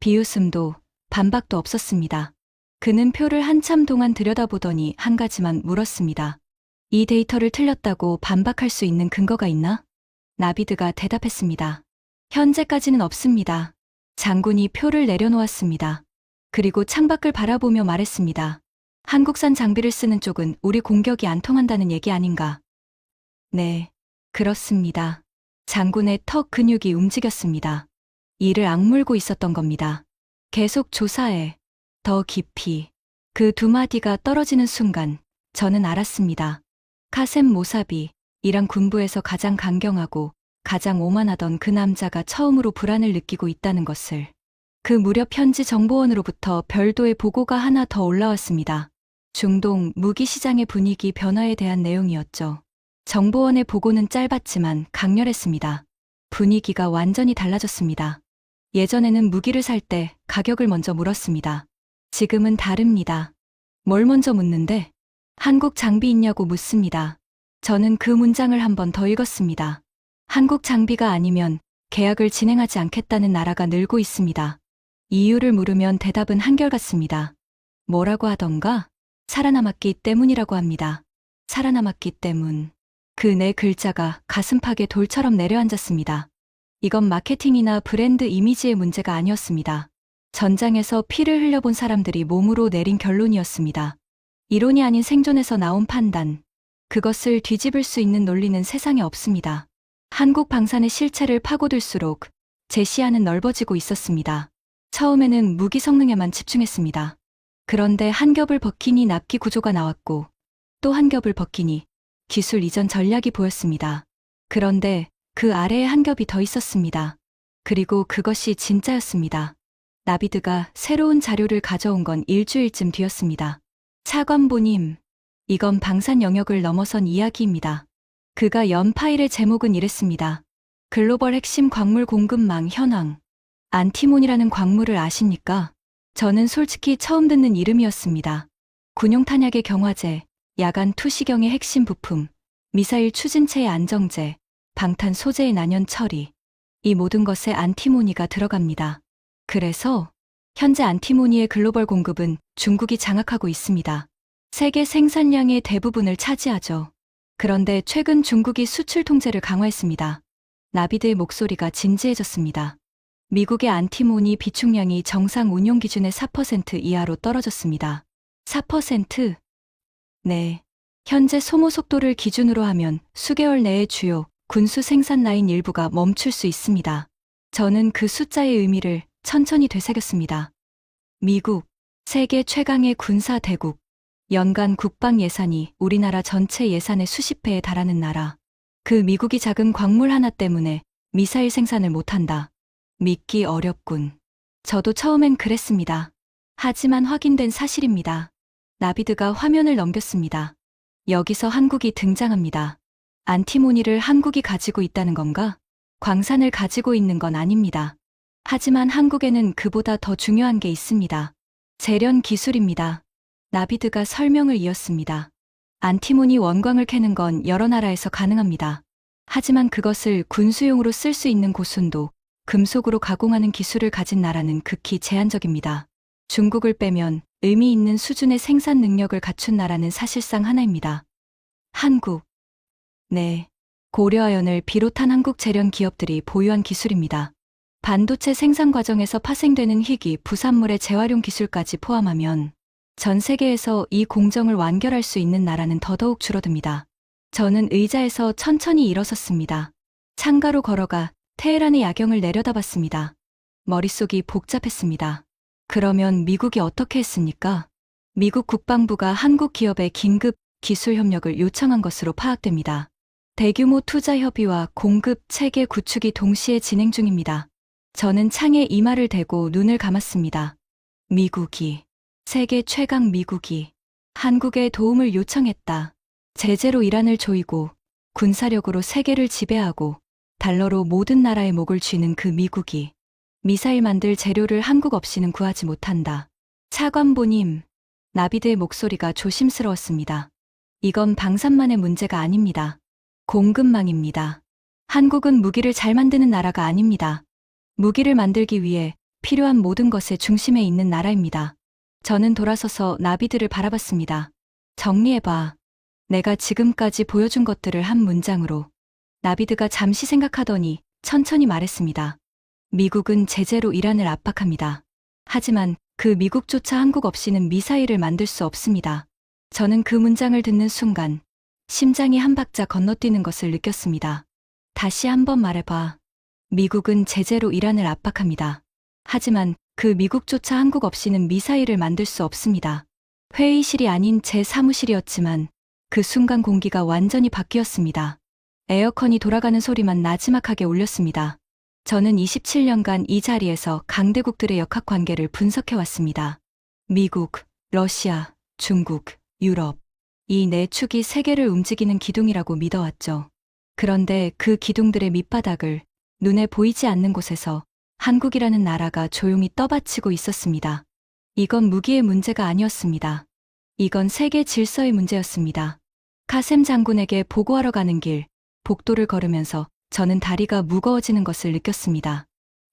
비웃음도 반박도 없었습니다. 그는 표를 한참 동안 들여다보더니 한 가지만 물었습니다. 이 데이터를 틀렸다고 반박할 수 있는 근거가 있나? 나비드가 대답했습니다. 현재까지는 없습니다. 장군이 표를 내려놓았습니다. 그리고 창밖을 바라보며 말했습니다. 한국산 장비를 쓰는 쪽은 우리 공격이 안 통한다는 얘기 아닌가? 네, 그렇습니다. 장군의 턱 근육이 움직였습니다. 이를 악물고 있었던 겁니다. 계속 조사해. 더 깊이. 그 두 마디가 떨어지는 순간 저는 알았습니다. 카셈 모사비, 이란 군부에서 가장 강경하고 가장 오만하던 그 남자가 처음으로 불안을 느끼고 있다는 것을. 그 무렵 현지 정보원으로부터 별도의 보고가 하나 더 올라왔습니다. 중동 무기 시장의 분위기 변화에 대한 내용이었죠. 정보원의 보고는 짧았지만 강렬했습니다. 분위기가 완전히 달라졌습니다. 예전에는 무기를 살 때 가격을 먼저 물었습니다. 지금은 다릅니다. 뭘 먼저 묻는데? 한국 장비 있냐고 묻습니다. 저는 그 문장을 한 번 더 읽었습니다. 한국 장비가 아니면 계약을 진행하지 않겠다는 나라가 늘고 있습니다. 이유를 물으면 대답은 한결같습니다. 뭐라고 하던가? 살아남았기 때문이라고 합니다. 살아남았기 때문. 그 네 글자가 가슴팍에 돌처럼 내려앉았습니다. 이건 마케팅이나 브랜드 이미지의 문제가 아니었습니다. 전장에서 피를 흘려본 사람들이 몸으로 내린 결론이었습니다. 이론이 아닌 생존에서 나온 판단. 그것을 뒤집을 수 있는 논리는 세상에 없습니다. 한국 방산의 실체를 파고들수록 제 시야는 넓어지고 있었습니다. 처음에는 무기 성능에만 집중했습니다. 그런데 한 겹을 벗기니 납기 구조가 나왔고 또 한 겹을 벗기니 기술 이전 전략이 보였습니다. 그런데 그 아래에 한 겹이 더 있었습니다. 그리고 그것이 진짜였습니다. 나비드가 새로운 자료를 가져온 건 일주일쯤 뒤였습니다. 차관보님, 이건 방산 영역을 넘어선 이야기입니다. 그가 연 파일의 제목은 이랬습니다. 글로벌 핵심 광물 공급망 현황. 안티몬이라는 광물을 아십니까? 저는 솔직히 처음 듣는 이름이었습니다. 군용 탄약의 경화제, 야간 투시경의 핵심 부품, 미사일 추진체의 안정제, 방탄 소재의 난연 처리, 이 모든 것에 안티모니가 들어갑니다. 그래서 현재 안티모니의 글로벌 공급은 중국이 장악하고 있습니다. 세계 생산량의 대부분을 차지하죠. 그런데 최근 중국이 수출 통제를 강화했습니다. 나비드의 목소리가 진지해졌습니다. 미국의 안티모니 비축량이 정상 운용 기준의 4% 이하로 떨어졌습니다. 4%? 네. 현재 소모 속도를 기준으로 하면 수개월 내에 주요 군수 생산 라인 일부가 멈출 수 있습니다. 저는 그 숫자의 의미를 천천히 되새겼습니다. 미국, 세계 최강의 군사 대국, 연간 국방 예산이 우리나라 전체 예산의 수십 배에 달하는 나라. 그 미국이 작은 광물 하나 때문에 미사일 생산을 못한다. 믿기 어렵군. 저도 처음엔 그랬습니다. 하지만 확인된 사실입니다. 나비드가 화면을 넘겼습니다. 여기서 한국이 등장합니다. 안티모니를 한국이 가지고 있다는 건가? 광산을 가지고 있는 건 아닙니다. 하지만 한국에는 그보다 더 중요한 게 있습니다. 재련 기술입니다. 나비드가 설명을 이었습니다. 안티모니 원광을 캐는 건 여러 나라에서 가능합니다. 하지만 그것을 군수용으로 쓸 수 있는 고순도 금속으로 가공하는 기술을 가진 나라는 극히 제한적입니다. 중국을 빼면 의미 있는 수준의 생산 능력을 갖춘 나라는 사실상 하나입니다. 한국. 네. 고려아연을 비롯한 한국 재련 기업들이 보유한 기술입니다. 반도체 생산 과정에서 파생되는 희귀 부산물의 재활용 기술까지 포함하면 전 세계에서 이 공정을 완결할 수 있는 나라는 더더욱 줄어듭니다. 저는 의자에서 천천히 일어섰습니다. 창가로 걸어가 테헤란의 야경을 내려다봤습니다. 머릿속이 복잡했습니다. 그러면 미국이 어떻게 했습니까? 미국 국방부가 한국 기업에 긴급 기술 협력을 요청한 것으로 파악됩니다. 대규모 투자 협의와 공급 체계 구축이 동시에 진행 중입니다. 저는 창에 이마를 대고 눈을 감았습니다. 미국이, 세계 최강 미국이 한국에 도움을 요청했다. 제재로 이란을 조이고 군사력으로 세계를 지배하고 달러로 모든 나라의 목을 쥐는 그 미국이 미사일 만들 재료를 한국 없이는 구하지 못한다. 차관보님, 나비드의 목소리가 조심스러웠습니다. 이건 방산만의 문제가 아닙니다. 공급망입니다. 한국은 무기를 잘 만드는 나라가 아닙니다. 무기를 만들기 위해 필요한 모든 것의 중심에 있는 나라입니다. 저는 돌아서서 나비드를 바라봤습니다. 정리해봐. 내가 지금까지 보여준 것들을 한 문장으로. 나비드가 잠시 생각하더니 천천히 말했습니다. 미국은 제재로 이란을 압박합니다. 하지만 그 미국조차 한국 없이는 미사일을 만들 수 없습니다. 저는 그 문장을 듣는 순간 심장이 한 박자 건너뛰는 것을 느꼈습니다. 다시 한번 말해봐. 미국은 제재로 이란을 압박합니다. 하지만 그 미국조차 한국 없이는 미사일을 만들 수 없습니다. 회의실이 아닌 제 사무실이었지만 그 순간 공기가 완전히 바뀌었습니다. 에어컨이 돌아가는 소리만 나지막하게 울렸습니다. 저는 27년간 이 자리에서 강대국들의 역학관계를 분석해왔습니다. 미국, 러시아, 중국, 유럽. 이 네 축이 세계를 움직이는 기둥이라고 믿어왔죠. 그런데 그 기둥들의 밑바닥을 눈에 보이지 않는 곳에서 한국이라는 나라가 조용히 떠받치고 있었습니다. 이건 무기의 문제가 아니었습니다. 이건 세계 질서의 문제였습니다. 카셈 장군에게 보고하러 가는 길, 복도를 걸으면서 저는 다리가 무거워지는 것을 느꼈습니다.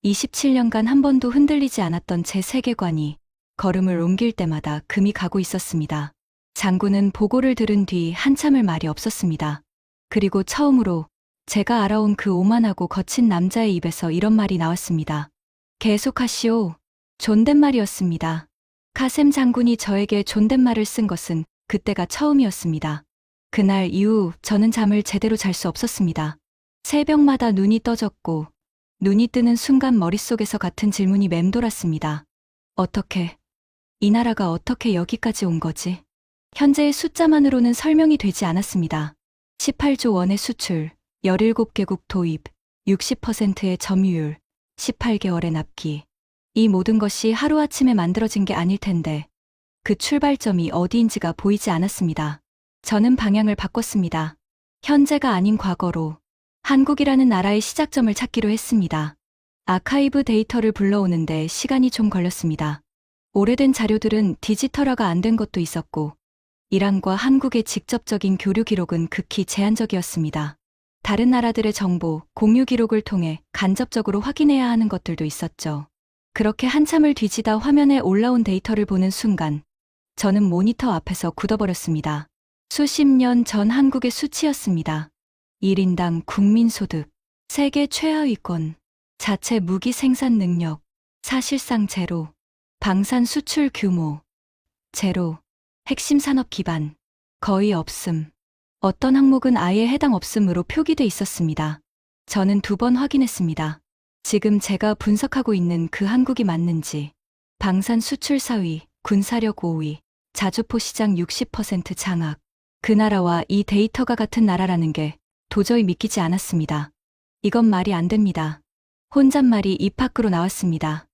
27년간 한 번도 흔들리지 않았던 제 세계관이 걸음을 옮길 때마다 금이 가고 있었습니다. 장군은 보고를 들은 뒤 한참을 말이 없었습니다. 그리고 처음으로 제가 알아온 그 오만하고 거친 남자의 입에서 이런 말이 나왔습니다. 계속하시오. 존댓말이었습니다. 카셈 장군이 저에게 존댓말을 쓴 것은 그때가 처음이었습니다. 그날 이후 저는 잠을 제대로 잘 수 없었습니다. 새벽마다 눈이 떠졌고 눈이 뜨는 순간 머릿속에서 같은 질문이 맴돌았습니다. 어떻게, 이 나라가 어떻게 여기까지 온 거지? 현재의 숫자만으로는 설명이 되지 않았습니다. 18조 원의 수출, 17개국 도입, 60%의 점유율, 18개월의 납기. 이 모든 것이 하루아침에 만들어진 게 아닐 텐데 그 출발점이 어디인지가 보이지 않았습니다. 저는 방향을 바꿨습니다. 현재가 아닌 과거로 한국이라는 나라의 시작점을 찾기로 했습니다. 아카이브 데이터를 불러오는데 시간이 좀 걸렸습니다. 오래된 자료들은 디지털화가 안 된 것도 있었고 이란과 한국의 직접적인 교류 기록은 극히 제한적이었습니다. 다른 나라들의 정보, 공유 기록을 통해 간접적으로 확인해야 하는 것들도 있었죠. 그렇게 한참을 뒤지다 화면에 올라온 데이터를 보는 순간 저는 모니터 앞에서 굳어버렸습니다. 수십 년 전 한국의 수치였습니다. 1인당 국민소득, 세계 최하위권, 자체 무기 생산 능력, 사실상 제로, 방산 수출 규모, 제로, 핵심 산업 기반, 거의 없음. 어떤 항목은 아예 해당 없음으로 표기돼 있었습니다. 저는 2번 확인했습니다. 지금 제가 분석하고 있는 그 한국이 맞는지. 방산 수출 4위, 군사력 5위, 자주포 시장 60% 장악. 그 나라와 이 데이터가 같은 나라라는 게 도저히 믿기지 않았습니다. 이건 말이 안 됩니다. 혼잣말이 입 밖으로 나왔습니다.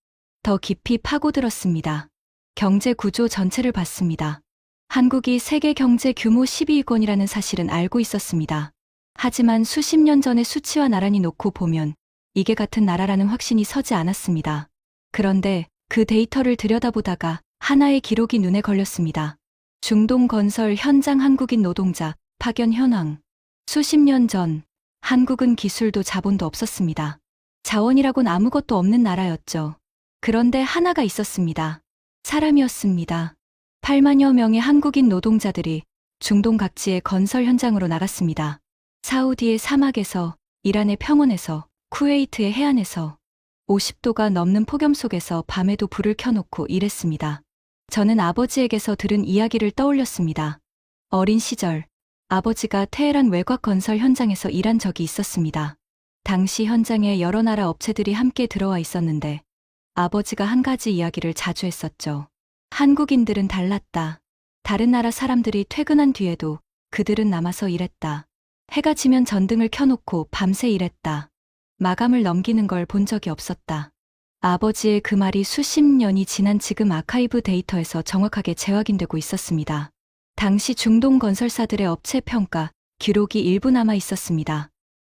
더 깊이 파고들었습니다. 경제 구조 전체를 봤습니다. 한국이 세계 경제 규모 12위권이라는 사실은 알고 있었습니다. 하지만 수십 년 전의 수치와 나란히 놓고 보면 이게 같은 나라라는 확신이 서지 않았습니다. 그런데 그 데이터를 들여다보다가 하나의 기록이 눈에 걸렸습니다. 중동 건설 현장 한국인 노동자 파견 현황. 수십 년 전 한국은 기술도 자본도 없었습니다. 자원이라곤 아무것도 없는 나라였죠. 그런데 하나가 있었습니다. 사람이었습니다. 8만여 명의 한국인 노동자들이 중동 각지의 건설 현장으로 나갔습니다. 사우디의 사막에서, 이란의 평원에서, 쿠웨이트의 해안에서 50도가 넘는 폭염 속에서 밤에도 불을 켜놓고 일했습니다. 저는 아버지에게서 들은 이야기를 떠올렸습니다. 어린 시절, 아버지가 테헤란 외곽 건설 현장에서 일한 적이 있었습니다. 당시 현장에 여러 나라 업체들이 함께 들어와 있었는데 아버지가 한 가지 이야기를 자주 했었죠. 한국인들은 달랐다. 다른 나라 사람들이 퇴근한 뒤에도 그들은 남아서 일했다. 해가 지면 전등을 켜놓고 밤새 일했다. 마감을 넘기는 걸 본 적이 없었다. 아버지의 그 말이 수십 년이 지난 지금 아카이브 데이터에서 정확하게 재확인되고 있었습니다. 당시 중동 건설사들의 업체 평가, 기록이 일부 남아 있었습니다.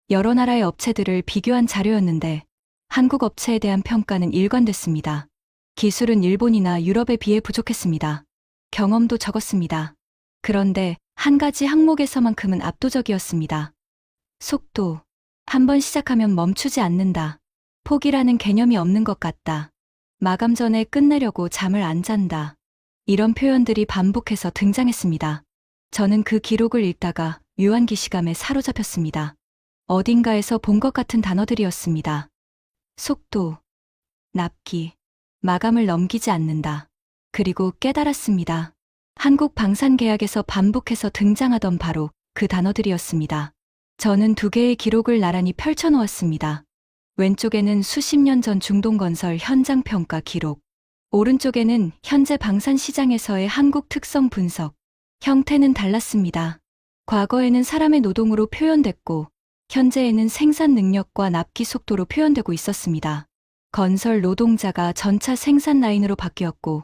여러 나라의 업체들을 비교한 자료였는데 한국 업체에 대한 평가는 일관됐습니다. 기술은 일본이나 유럽에 비해 부족했습니다. 경험도 적었습니다. 그런데 한 가지 항목에서만큼은 압도적이었습니다. 속도. 한번 시작하면 멈추지 않는다. 포기라는 개념이 없는 것 같다. 마감 전에 끝내려고 잠을 안 잔다. 이런 표현들이 반복해서 등장했습니다. 저는 그 기록을 읽다가 묘한 기시감에 사로잡혔습니다. 어딘가에서 본 것 같은 단어들이었습니다. 속도, 납기, 마감을 넘기지 않는다. 그리고 깨달았습니다. 한국 방산계약에서 반복해서 등장하던 바로 그 단어들이었습니다. 저는 2개의 기록을 나란히 펼쳐놓았습니다. 왼쪽에는 수십 년 전 중동건설 현장평가 기록, 오른쪽에는 현재 방산시장에서의 한국 특성 분석. 형태는 달랐습니다. 과거에는 사람의 노동으로 표현됐고 현재에는 생산 능력과 납기 속도로 표현되고 있었습니다. 건설 노동자가 전차 생산 라인으로 바뀌었고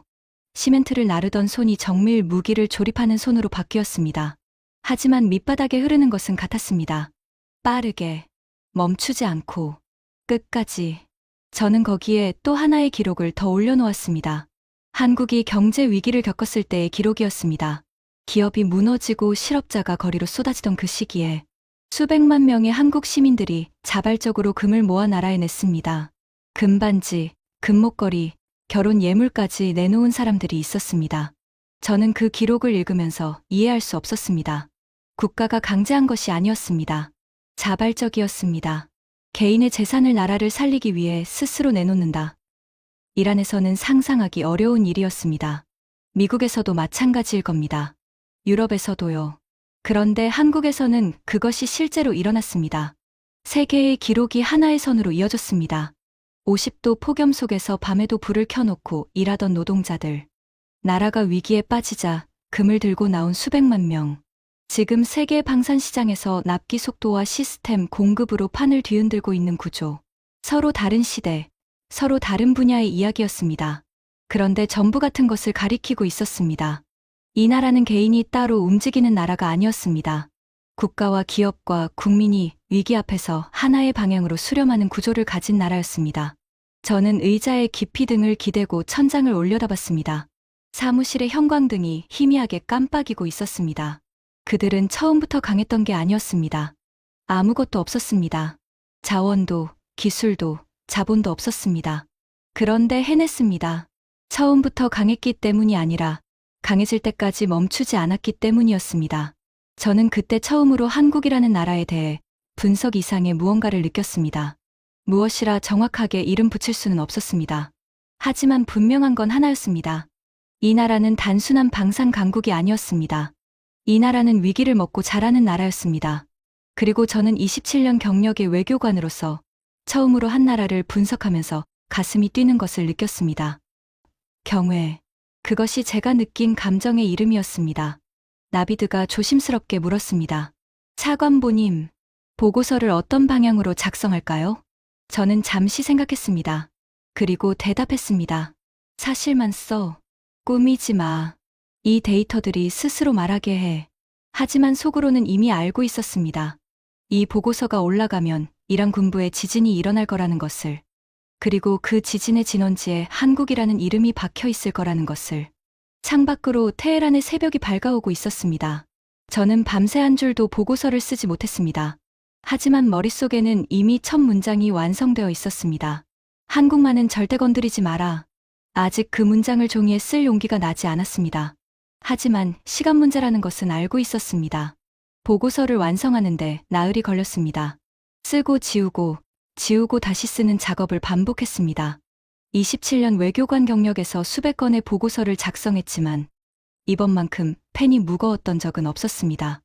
시멘트를 나르던 손이 정밀 무기를 조립하는 손으로 바뀌었습니다. 하지만 밑바닥에 흐르는 것은 같았습니다. 빠르게, 멈추지 않고, 끝까지. 저는 거기에 또 하나의 기록을 더 올려놓았습니다. 한국이 경제 위기를 겪었을 때의 기록이었습니다. 기업이 무너지고 실업자가 거리로 쏟아지던 그 시기에 수백만 명의 한국 시민들이 자발적으로 금을 모아 나라해냈습니다. 금반지, 금목걸이, 결혼 예물까지 내놓은 사람들이 있었습니다. 저는 그 기록을 읽으면서 이해할 수 없었습니다. 국가가 강제한 것이 아니었습니다. 자발적이었습니다. 개인의 재산을 나라를 살리기 위해 스스로 내놓는다. 이란에서는 상상하기 어려운 일이었습니다. 미국에서도 마찬가지일 겁니다. 유럽에서도요. 그런데 한국에서는 그것이 실제로 일어났습니다. 세계의 기록이 하나의 선으로 이어졌습니다. 50도 폭염 속에서 밤에도 불을 켜놓고 일하던 노동자들. 나라가 위기에 빠지자 금을 들고 나온 수백만 명. 지금 세계 방산시장에서 납기 속도와 시스템 공급으로 판을 뒤흔들고 있는 구조. 서로 다른 시대, 서로 다른 분야의 이야기였습니다. 그런데 전부 같은 것을 가리키고 있었습니다. 이 나라는 개인이 따로 움직이는 나라가 아니었습니다. 국가와 기업과 국민이 위기 앞에서 하나의 방향으로 수렴하는 구조를 가진 나라였습니다. 저는 의자에 깊이 등을 기대고 천장을 올려다봤습니다. 사무실의 형광등이 희미하게 깜빡이고 있었습니다. 그들은 처음부터 강했던 게 아니었습니다. 아무것도 없었습니다. 자원도, 기술도, 자본도 없었습니다. 그런데 해냈습니다. 처음부터 강했기 때문이 아니라 강해질 때까지 멈추지 않았기 때문이었습니다. 저는 그때 처음으로 한국이라는 나라에 대해 분석 이상의 무언가를 느꼈습니다. 무엇이라 정확하게 이름 붙일 수는 없었습니다. 하지만 분명한 건 하나였습니다. 이 나라는 단순한 방산 강국이 아니었습니다. 이 나라는 위기를 먹고 자라는 나라였습니다. 그리고 저는 27년 경력의 외교관으로서 처음으로 한 나라를 분석하면서 가슴이 뛰는 것을 느꼈습니다. 경외. 그것이 제가 느낀 감정의 이름이었습니다. 나비드가 조심스럽게 물었습니다. 차관보님, 보고서를 어떤 방향으로 작성할까요? 저는 잠시 생각했습니다. 그리고 대답했습니다. 사실만 써. 꾸미지 마. 이 데이터들이 스스로 말하게 해. 하지만 속으로는 이미 알고 있었습니다. 이 보고서가 올라가면 이란 군부에 지진이 일어날 거라는 것을, 그리고 그 지진의 진원지에 한국이라는 이름이 박혀 있을 거라는 것을. 창밖으로 테헤란의 새벽이 밝아오고 있었습니다. 저는 밤새 한 줄도 보고서를 쓰지 못했습니다. 하지만 머릿속에는 이미 첫 문장이 완성되어 있었습니다. 한국만은 절대 건드리지 마라. 아직 그 문장을 종이에 쓸 용기가 나지 않았습니다. 하지만 시간 문제라는 것은 알고 있었습니다. 보고서를 완성하는데 나흘이 걸렸습니다. 쓰고 지우고, 지우고 다시 쓰는 작업을 반복했습니다. 27년 외교관 경력에서 수백 건의 보고서를 작성했지만 이번만큼 펜이 무거웠던 적은 없었습니다.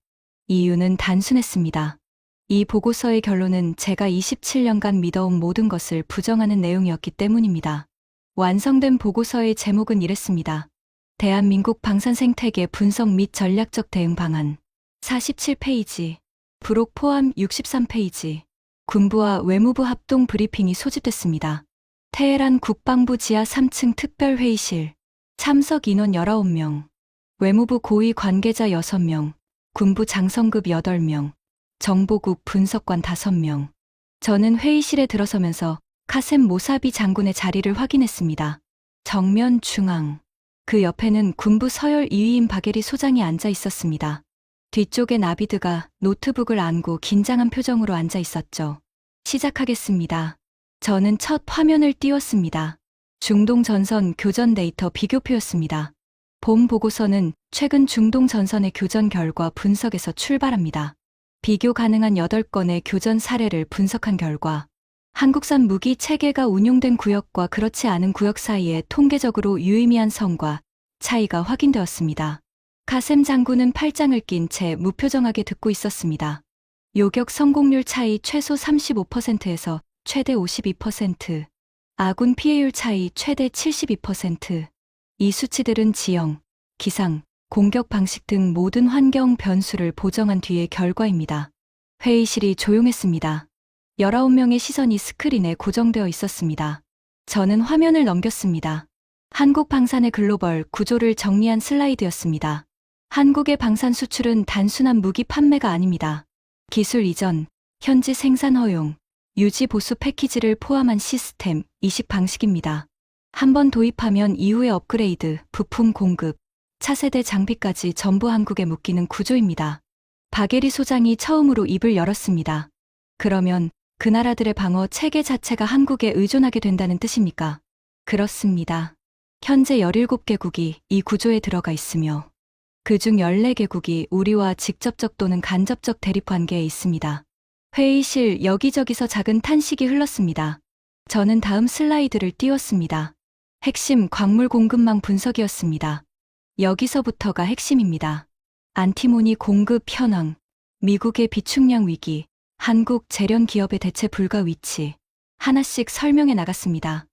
이유는 단순했습니다. 이 보고서의 결론은 제가 27년간 믿어온 모든 것을 부정하는 내용이었기 때문입니다. 완성된 보고서의 제목은 이랬습니다. 대한민국 방산 생태계 분석 및 전략적 대응 방안. 47페이지. 부록 포함 63페이지. 군부와 외무부 합동 브리핑이 소집됐습니다. 테헤란 국방부 지하 3층 특별회의실. 참석 인원 19명. 외무부 고위 관계자 6명. 군부 장성급 8명. 정보국 분석관 5명. 저는 회의실에 들어서면서 카셈 모사비 장군의 자리를 확인했습니다. 정면 중앙. 그 옆에는 군부 서열 2위인 바게리 소장이 앉아 있었습니다. 뒤쪽에 나비드가 노트북을 안고 긴장한 표정으로 앉아 있었죠. 시작하겠습니다. 저는 첫 화면을 띄웠습니다. 중동 전선 교전 데이터 비교표였습니다. 본 보고서는 최근 중동 전선의 교전 결과 분석에서 출발합니다. 비교 가능한 8건의 교전 사례를 분석한 결과 한국산 무기 체계가 운용된 구역과 그렇지 않은 구역 사이에 통계적으로 유의미한 성과 차이가 확인되었습니다. 카셈 장군은 팔짱을 낀 채 무표정하게 듣고 있었습니다. 요격 성공률 차이 최소 35%에서 최대 52%, 아군 피해율 차이 최대 72%. 이 수치들은 지형, 기상, 공격 방식 등 모든 환경 변수를 보정한 뒤의 결과입니다. 회의실이 조용했습니다. 19명의 시선이 스크린에 고정되어 있었습니다. 저는 화면을 넘겼습니다. 한국 방산의 글로벌 구조를 정리한 슬라이드였습니다. 한국의 방산 수출은 단순한 무기 판매가 아닙니다. 기술 이전, 현지 생산 허용, 유지 보수 패키지를 포함한 시스템, 이식 방식입니다. 한번 도입하면 이후의 업그레이드, 부품 공급, 차세대 장비까지 전부 한국에 묶이는 구조입니다. 바게리 소장이 처음으로 입을 열었습니다. 그러면 그 나라들의 방어 체계 자체가 한국에 의존하게 된다는 뜻입니까? 그렇습니다. 현재 17개국이 이 구조에 들어가 있으며 그중 14개국이 우리와 직접적 또는 간접적 대립 관계에 있습니다. 회의실 여기저기서 작은 탄식이 흘렀습니다. 저는 다음 슬라이드를 띄웠습니다. 핵심 광물 공급망 분석이었습니다. 여기서부터가 핵심입니다. 안티모니 공급 현황, 미국의 비축량 위기, 한국 재련 기업의 대체 불가 위치. 하나씩 설명해 나갔습니다.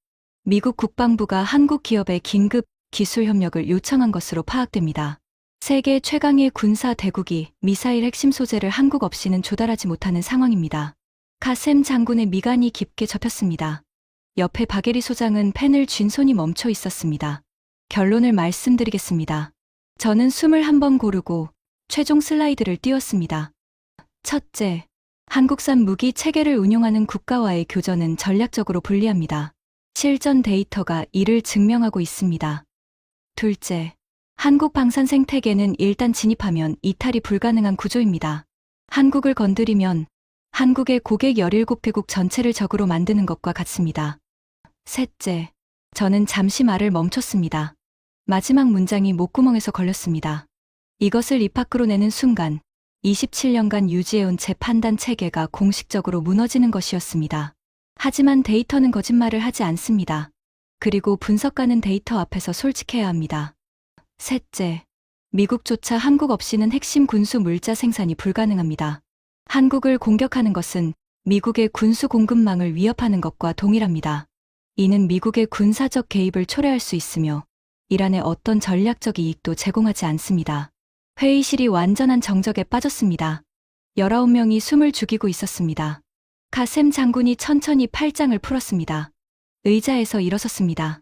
미국 국방부가 한국 기업의 긴급 기술 협력을 요청한 것으로 파악됩니다. 세계 최강의 군사 대국이 미사일 핵심 소재를 한국 없이는 조달하지 못하는 상황입니다. 카셈 장군의 미간이 깊게 접혔습니다. 옆에 바게리 소장은 펜을 쥔 손이 멈춰 있었습니다. 결론을 말씀드리겠습니다. 저는 숨을 한번 고르고 최종 슬라이드를 띄웠습니다. 첫째, 한국산 무기 체계를 운용하는 국가와의 교전은 전략적으로 불리합니다. 실전 데이터가 이를 증명하고 있습니다. 둘째, 한국 방산 생태계는 일단 진입하면 이탈이 불가능한 구조입니다. 한국을 건드리면 한국의 고객 17개국 전체를 적으로 만드는 것과 같습니다. 셋째, 저는 잠시 말을 멈췄습니다. 마지막 문장이 목구멍에서 걸렸습니다. 이것을 입 밖으로 내는 순간 27년간 유지해온 제 판단 체계가 공식적으로 무너지는 것이었습니다. 하지만 데이터는 거짓말을 하지 않습니다. 그리고 분석가는 데이터 앞에서 솔직해야 합니다. 셋째, 미국조차 한국 없이는 핵심 군수 물자 생산이 불가능합니다. 한국을 공격하는 것은 미국의 군수 공급망을 위협하는 것과 동일합니다. 이는 미국의 군사적 개입을 초래할 수 있으며 이란의 어떤 전략적 이익도 제공하지 않습니다. 회의실이 완전한 정적에 빠졌습니다. 19명이 숨을 죽이고 있었습니다. 카셈 장군이 천천히 팔짱을 풀었습니다. 의자에서 일어섰습니다.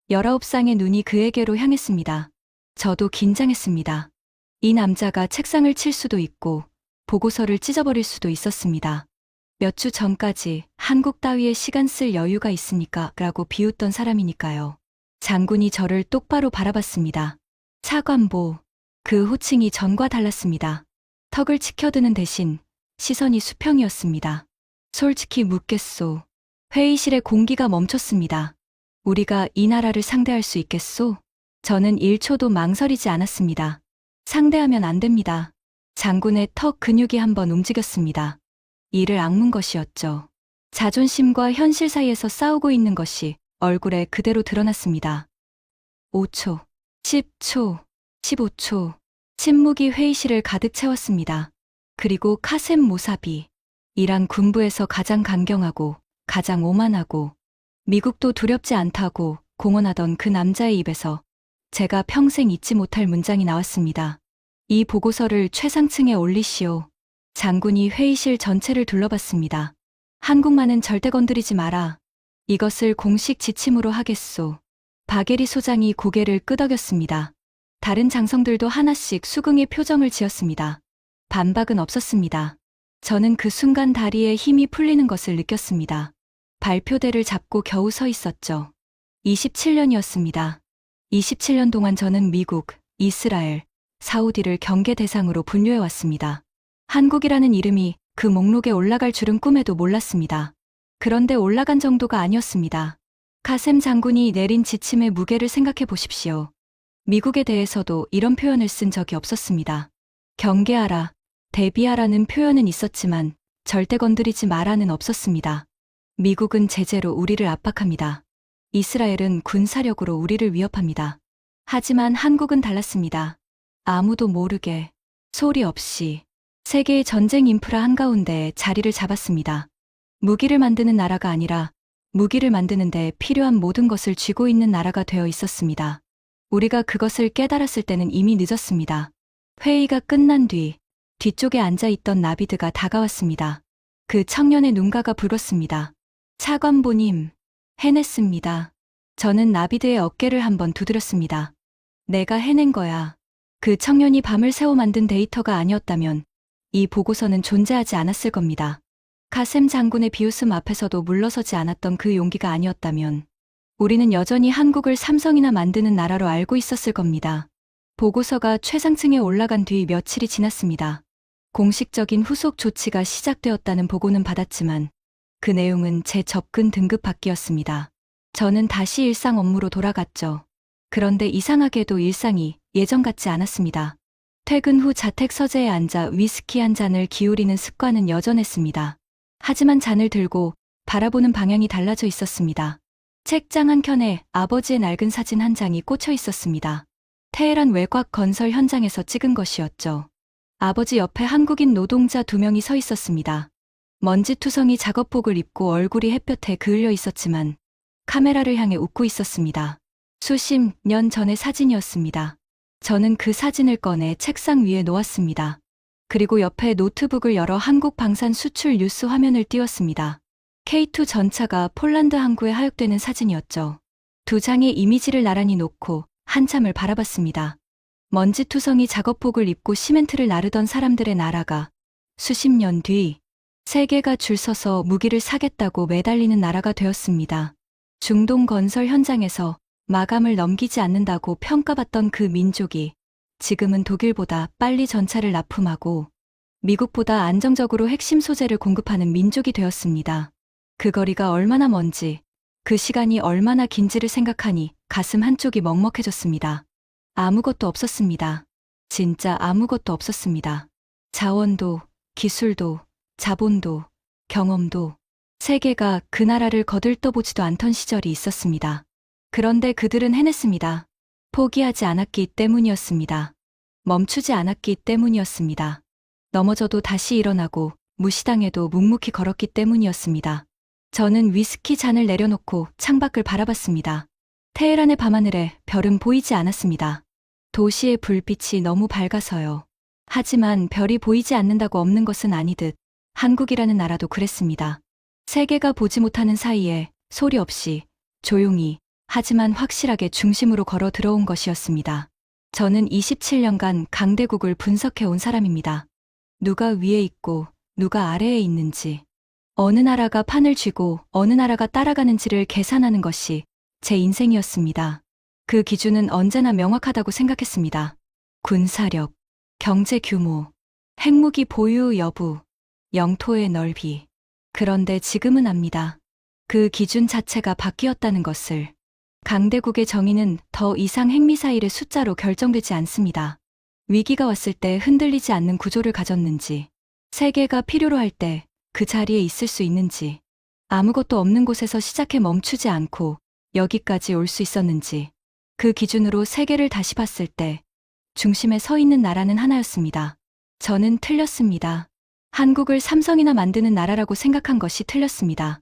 19쌍의 눈이 그에게로 향했습니다. 저도 긴장했습니다. 이 남자가 책상을 칠 수도 있고 보고서를 찢어버릴 수도 있었습니다. 몇 주 전까지 한국 따위에 시간 쓸 여유가 있습니까? 라고 비웃던 사람이니까요. 장군이 저를 똑바로 바라봤습니다. 차관보, 그 호칭이 전과 달랐습니다. 턱을 치켜드는 대신 시선이 수평이었습니다. 솔직히 묻겠소. 회의실의 공기가 멈췄습니다. 우리가 이 나라를 상대할 수 있겠소? 저는 1초도 망설이지 않았습니다. 상대하면 안 됩니다. 장군의 턱 근육이 한번 움직였습니다. 이를 악문 것이었죠. 자존심과 현실 사이에서 싸우고 있는 것이 얼굴에 그대로 드러났습니다. 5초, 10초, 15초. 침묵이 회의실을 가득 채웠습니다. 그리고 카셈 모사비. 이란 군부에서 가장 강경하고 가장 오만하고 미국도 두렵지 않다고 공언하던 그 남자의 입에서 제가 평생 잊지 못할 문장이 나왔습니다. 이 보고서를 최상층에 올리시오. 장군이 회의실 전체를 둘러봤습니다. 한국만은 절대 건드리지 마라. 이것을 공식 지침으로 하겠소. 바게리 소장이 고개를 끄덕였습니다. 다른 장성들도 하나씩 수긍의 표정을 지었습니다. 반박은 없었습니다. 저는 그 순간 다리에 힘이 풀리는 것을 느꼈습니다. 발표대를 잡고 겨우 서 있었죠. 27년이었습니다. 27년 동안 저는 미국, 이스라엘, 사우디를 경계 대상으로 분류해왔습니다. 한국이라는 이름이 그 목록에 올라갈 줄은 꿈에도 몰랐습니다. 그런데 올라간 정도가 아니었습니다. 카셈 장군이 내린 지침의 무게를 생각해 보십시오. 미국에 대해서도 이런 표현을 쓴 적이 없었습니다. 경계하라, 대비하라는 표현은 있었지만 절대 건드리지 마라는 없었습니다. 미국은 제재로 우리를 압박합니다. 이스라엘은 군사력으로 우리를 위협합니다. 하지만 한국은 달랐습니다. 아무도 모르게, 소리 없이 세계의 전쟁 인프라 한가운데에 자리를 잡았습니다. 무기를 만드는 나라가 아니라 무기를 만드는 데 필요한 모든 것을 쥐고 있는 나라가 되어 있었습니다. 우리가 그것을 깨달았을 때는 이미 늦었습니다. 회의가 끝난 뒤쪽에 앉아있던 나비드가 다가왔습니다. 그 청년의 눈가가 붉었습니다. 차관보님, 해냈습니다. 저는 나비드의 어깨를 한번 두드렸습니다. 내가 해낸 거야. 그 청년이 밤을 새워 만든 데이터가 아니었다면 이 보고서는 존재하지 않았을 겁니다. 카셈 장군의 비웃음 앞에서도 물러서지 않았던 그 용기가 아니었다면 우리는 여전히 한국을 삼성이나 만드는 나라로 알고 있었을 겁니다. 보고서가 최상층에 올라간 뒤 며칠이 지났습니다. 공식적인 후속 조치가 시작되었다는 보고는 받았지만 그 내용은 제 접근 등급 밖이었습니다. 저는 다시 일상 업무로 돌아갔죠. 그런데 이상하게도 일상이 예전 같지 않았습니다. 퇴근 후 자택 서재에 앉아 위스키 한 잔을 기울이는 습관은 여전했습니다. 하지만 잔을 들고 바라보는 방향이 달라져 있었습니다. 책장 한켠에 아버지의 낡은 사진 한 장이 꽂혀 있었습니다. 테헤란 외곽 건설 현장에서 찍은 것이었죠. 아버지 옆에 한국인 노동자 2명이 서 있었습니다. 먼지투성이 작업복을 입고 얼굴이 햇볕에 그을려 있었지만 카메라를 향해 웃고 있었습니다. 수십 년 전의 사진이었습니다. 저는 그 사진을 꺼내 책상 위에 놓았습니다. 그리고 옆에 노트북을 열어 한국 방산 수출 뉴스 화면을 띄웠습니다. K2 전차가 폴란드 항구에 하역되는 사진이었죠. 2장의 이미지를 나란히 놓고 한참을 바라봤습니다. 먼지투성이 작업복을 입고 시멘트를 나르던 사람들의 나라가 수십 년 뒤 세계가 줄 서서 무기를 사겠다고 매달리는 나라가 되었습니다. 중동 건설 현장에서 마감을 넘기지 않는다고 평가받던 그 민족이 지금은 독일보다 빨리 전차를 납품하고 미국보다 안정적으로 핵심 소재를 공급하는 민족이 되었습니다. 그 거리가 얼마나 먼지, 그 시간이 얼마나 긴지를 생각하니 가슴 한쪽이 먹먹해졌습니다. 아무것도 없었습니다. 진짜 아무것도 없었습니다. 자원도, 기술도, 자본도, 경험도, 세계가 그 나라를 거들떠보지도 않던 시절이 있었습니다. 그런데 그들은 해냈습니다. 포기하지 않았기 때문이었습니다. 멈추지 않았기 때문이었습니다. 넘어져도 다시 일어나고 무시당해도 묵묵히 걸었기 때문이었습니다. 저는 위스키 잔을 내려놓고 창밖을 바라봤습니다. 테헤란의 밤하늘에 별은 보이지 않았습니다. 도시의 불빛이 너무 밝아서요. 하지만 별이 보이지 않는다고 없는 것은 아니듯 한국이라는 나라도 그랬습니다. 세계가 보지 못하는 사이에 소리 없이 조용히 하지만 확실하게 중심으로 걸어 들어온 것이었습니다. 저는 27년간 강대국을 분석해 온 사람입니다. 누가 위에 있고 누가 아래에 있는지, 어느 나라가 판을 쥐고 어느 나라가 따라가는지를 계산하는 것이 제 인생이었습니다. 그 기준은 언제나 명확하다고 생각했습니다. 군사력, 경제 규모, 핵무기 보유 여부, 영토의 넓이. 그런데 지금은 압니다. 그 기준 자체가 바뀌었다는 것을. 강대국의 정의는 더 이상 핵미사일의 숫자로 결정되지 않습니다. 위기가 왔을 때 흔들리지 않는 구조를 가졌는지, 세계가 필요로 할 때 그 자리에 있을 수 있는지, 아무것도 없는 곳에서 시작해 멈추지 않고 여기까지 올 수 있었는지, 그 기준으로 세계를 다시 봤을 때 중심에 서 있는 나라는 하나였습니다. 저는 틀렸습니다. 한국을 삼성이나 만드는 나라라고 생각한 것이 틀렸습니다.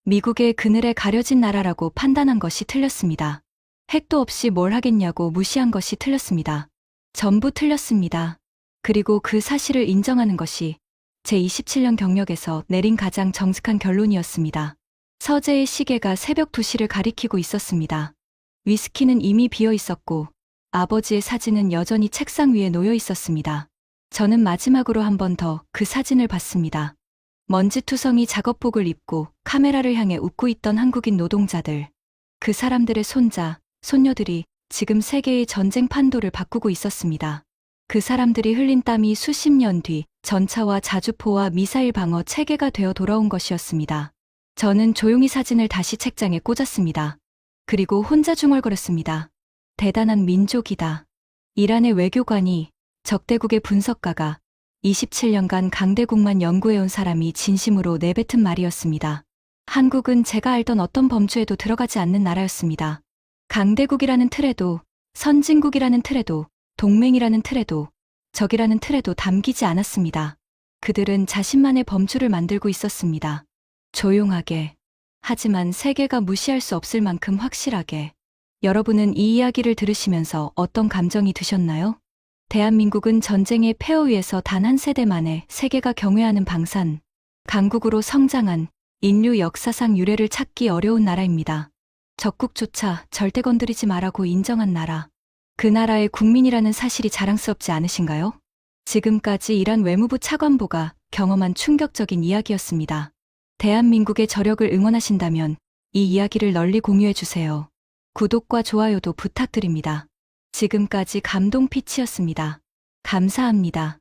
미국의 그늘에 가려진 나라라고 판단한 것이 틀렸습니다. 핵도 없이 뭘 하겠냐고 무시한 것이 틀렸습니다. 전부 틀렸습니다. 그리고 그 사실을 인정하는 것이 제 27년 경력에서 내린 가장 정직한 결론이었습니다. 서재의 시계가 새벽 2시를 가리키고 있었습니다. 위스키는 이미 비어 있었고 아버지의 사진은 여전히 책상 위에 놓여 있었습니다. 저는 마지막으로 한 번 더 그 사진을 봤습니다. 먼지투성이 작업복을 입고 카메라를 향해 웃고 있던 한국인 노동자들. 그 사람들의 손자, 손녀들이 지금 세계의 전쟁 판도를 바꾸고 있었습니다. 그 사람들이 흘린 땀이 수십 년 뒤 전차와 자주포와 미사일 방어 체계가 되어 돌아온 것이었습니다. 저는 조용히 사진을 다시 책장에 꽂았습니다. 그리고 혼자 중얼거렸습니다. 대단한 민족이다. 이란의 외교관이, 적대국의 분석가가 27년간 강대국만 연구해온 사람이 진심으로 내뱉은 말이었습니다. 한국은 제가 알던 어떤 범주에도 들어가지 않는 나라였습니다. 강대국이라는 틀에도, 선진국이라는 틀에도, 동맹이라는 틀에도, 적이라는 틀에도 담기지 않았습니다. 그들은 자신만의 범주를 만들고 있었습니다. 조용하게. 하지만 세계가 무시할 수 없을 만큼 확실하게. 여러분은 이 이야기를 들으시면서 어떤 감정이 드셨나요? 대한민국은 전쟁의 폐허 위에서 단 한 세대 만에 세계가 경외하는 방산, 강국으로 성장한 인류 역사상 유례를 찾기 어려운 나라입니다. 적국조차 절대 건드리지 마라고 인정한 나라. 그 나라의 국민이라는 사실이 자랑스럽지 않으신가요? 지금까지 이란 외무부 차관보가 경험한 충격적인 이야기였습니다. 대한민국의 저력을 응원하신다면 이 이야기를 널리 공유해주세요. 구독과 좋아요도 부탁드립니다. 지금까지 감동 피치였습니다. 감사합니다.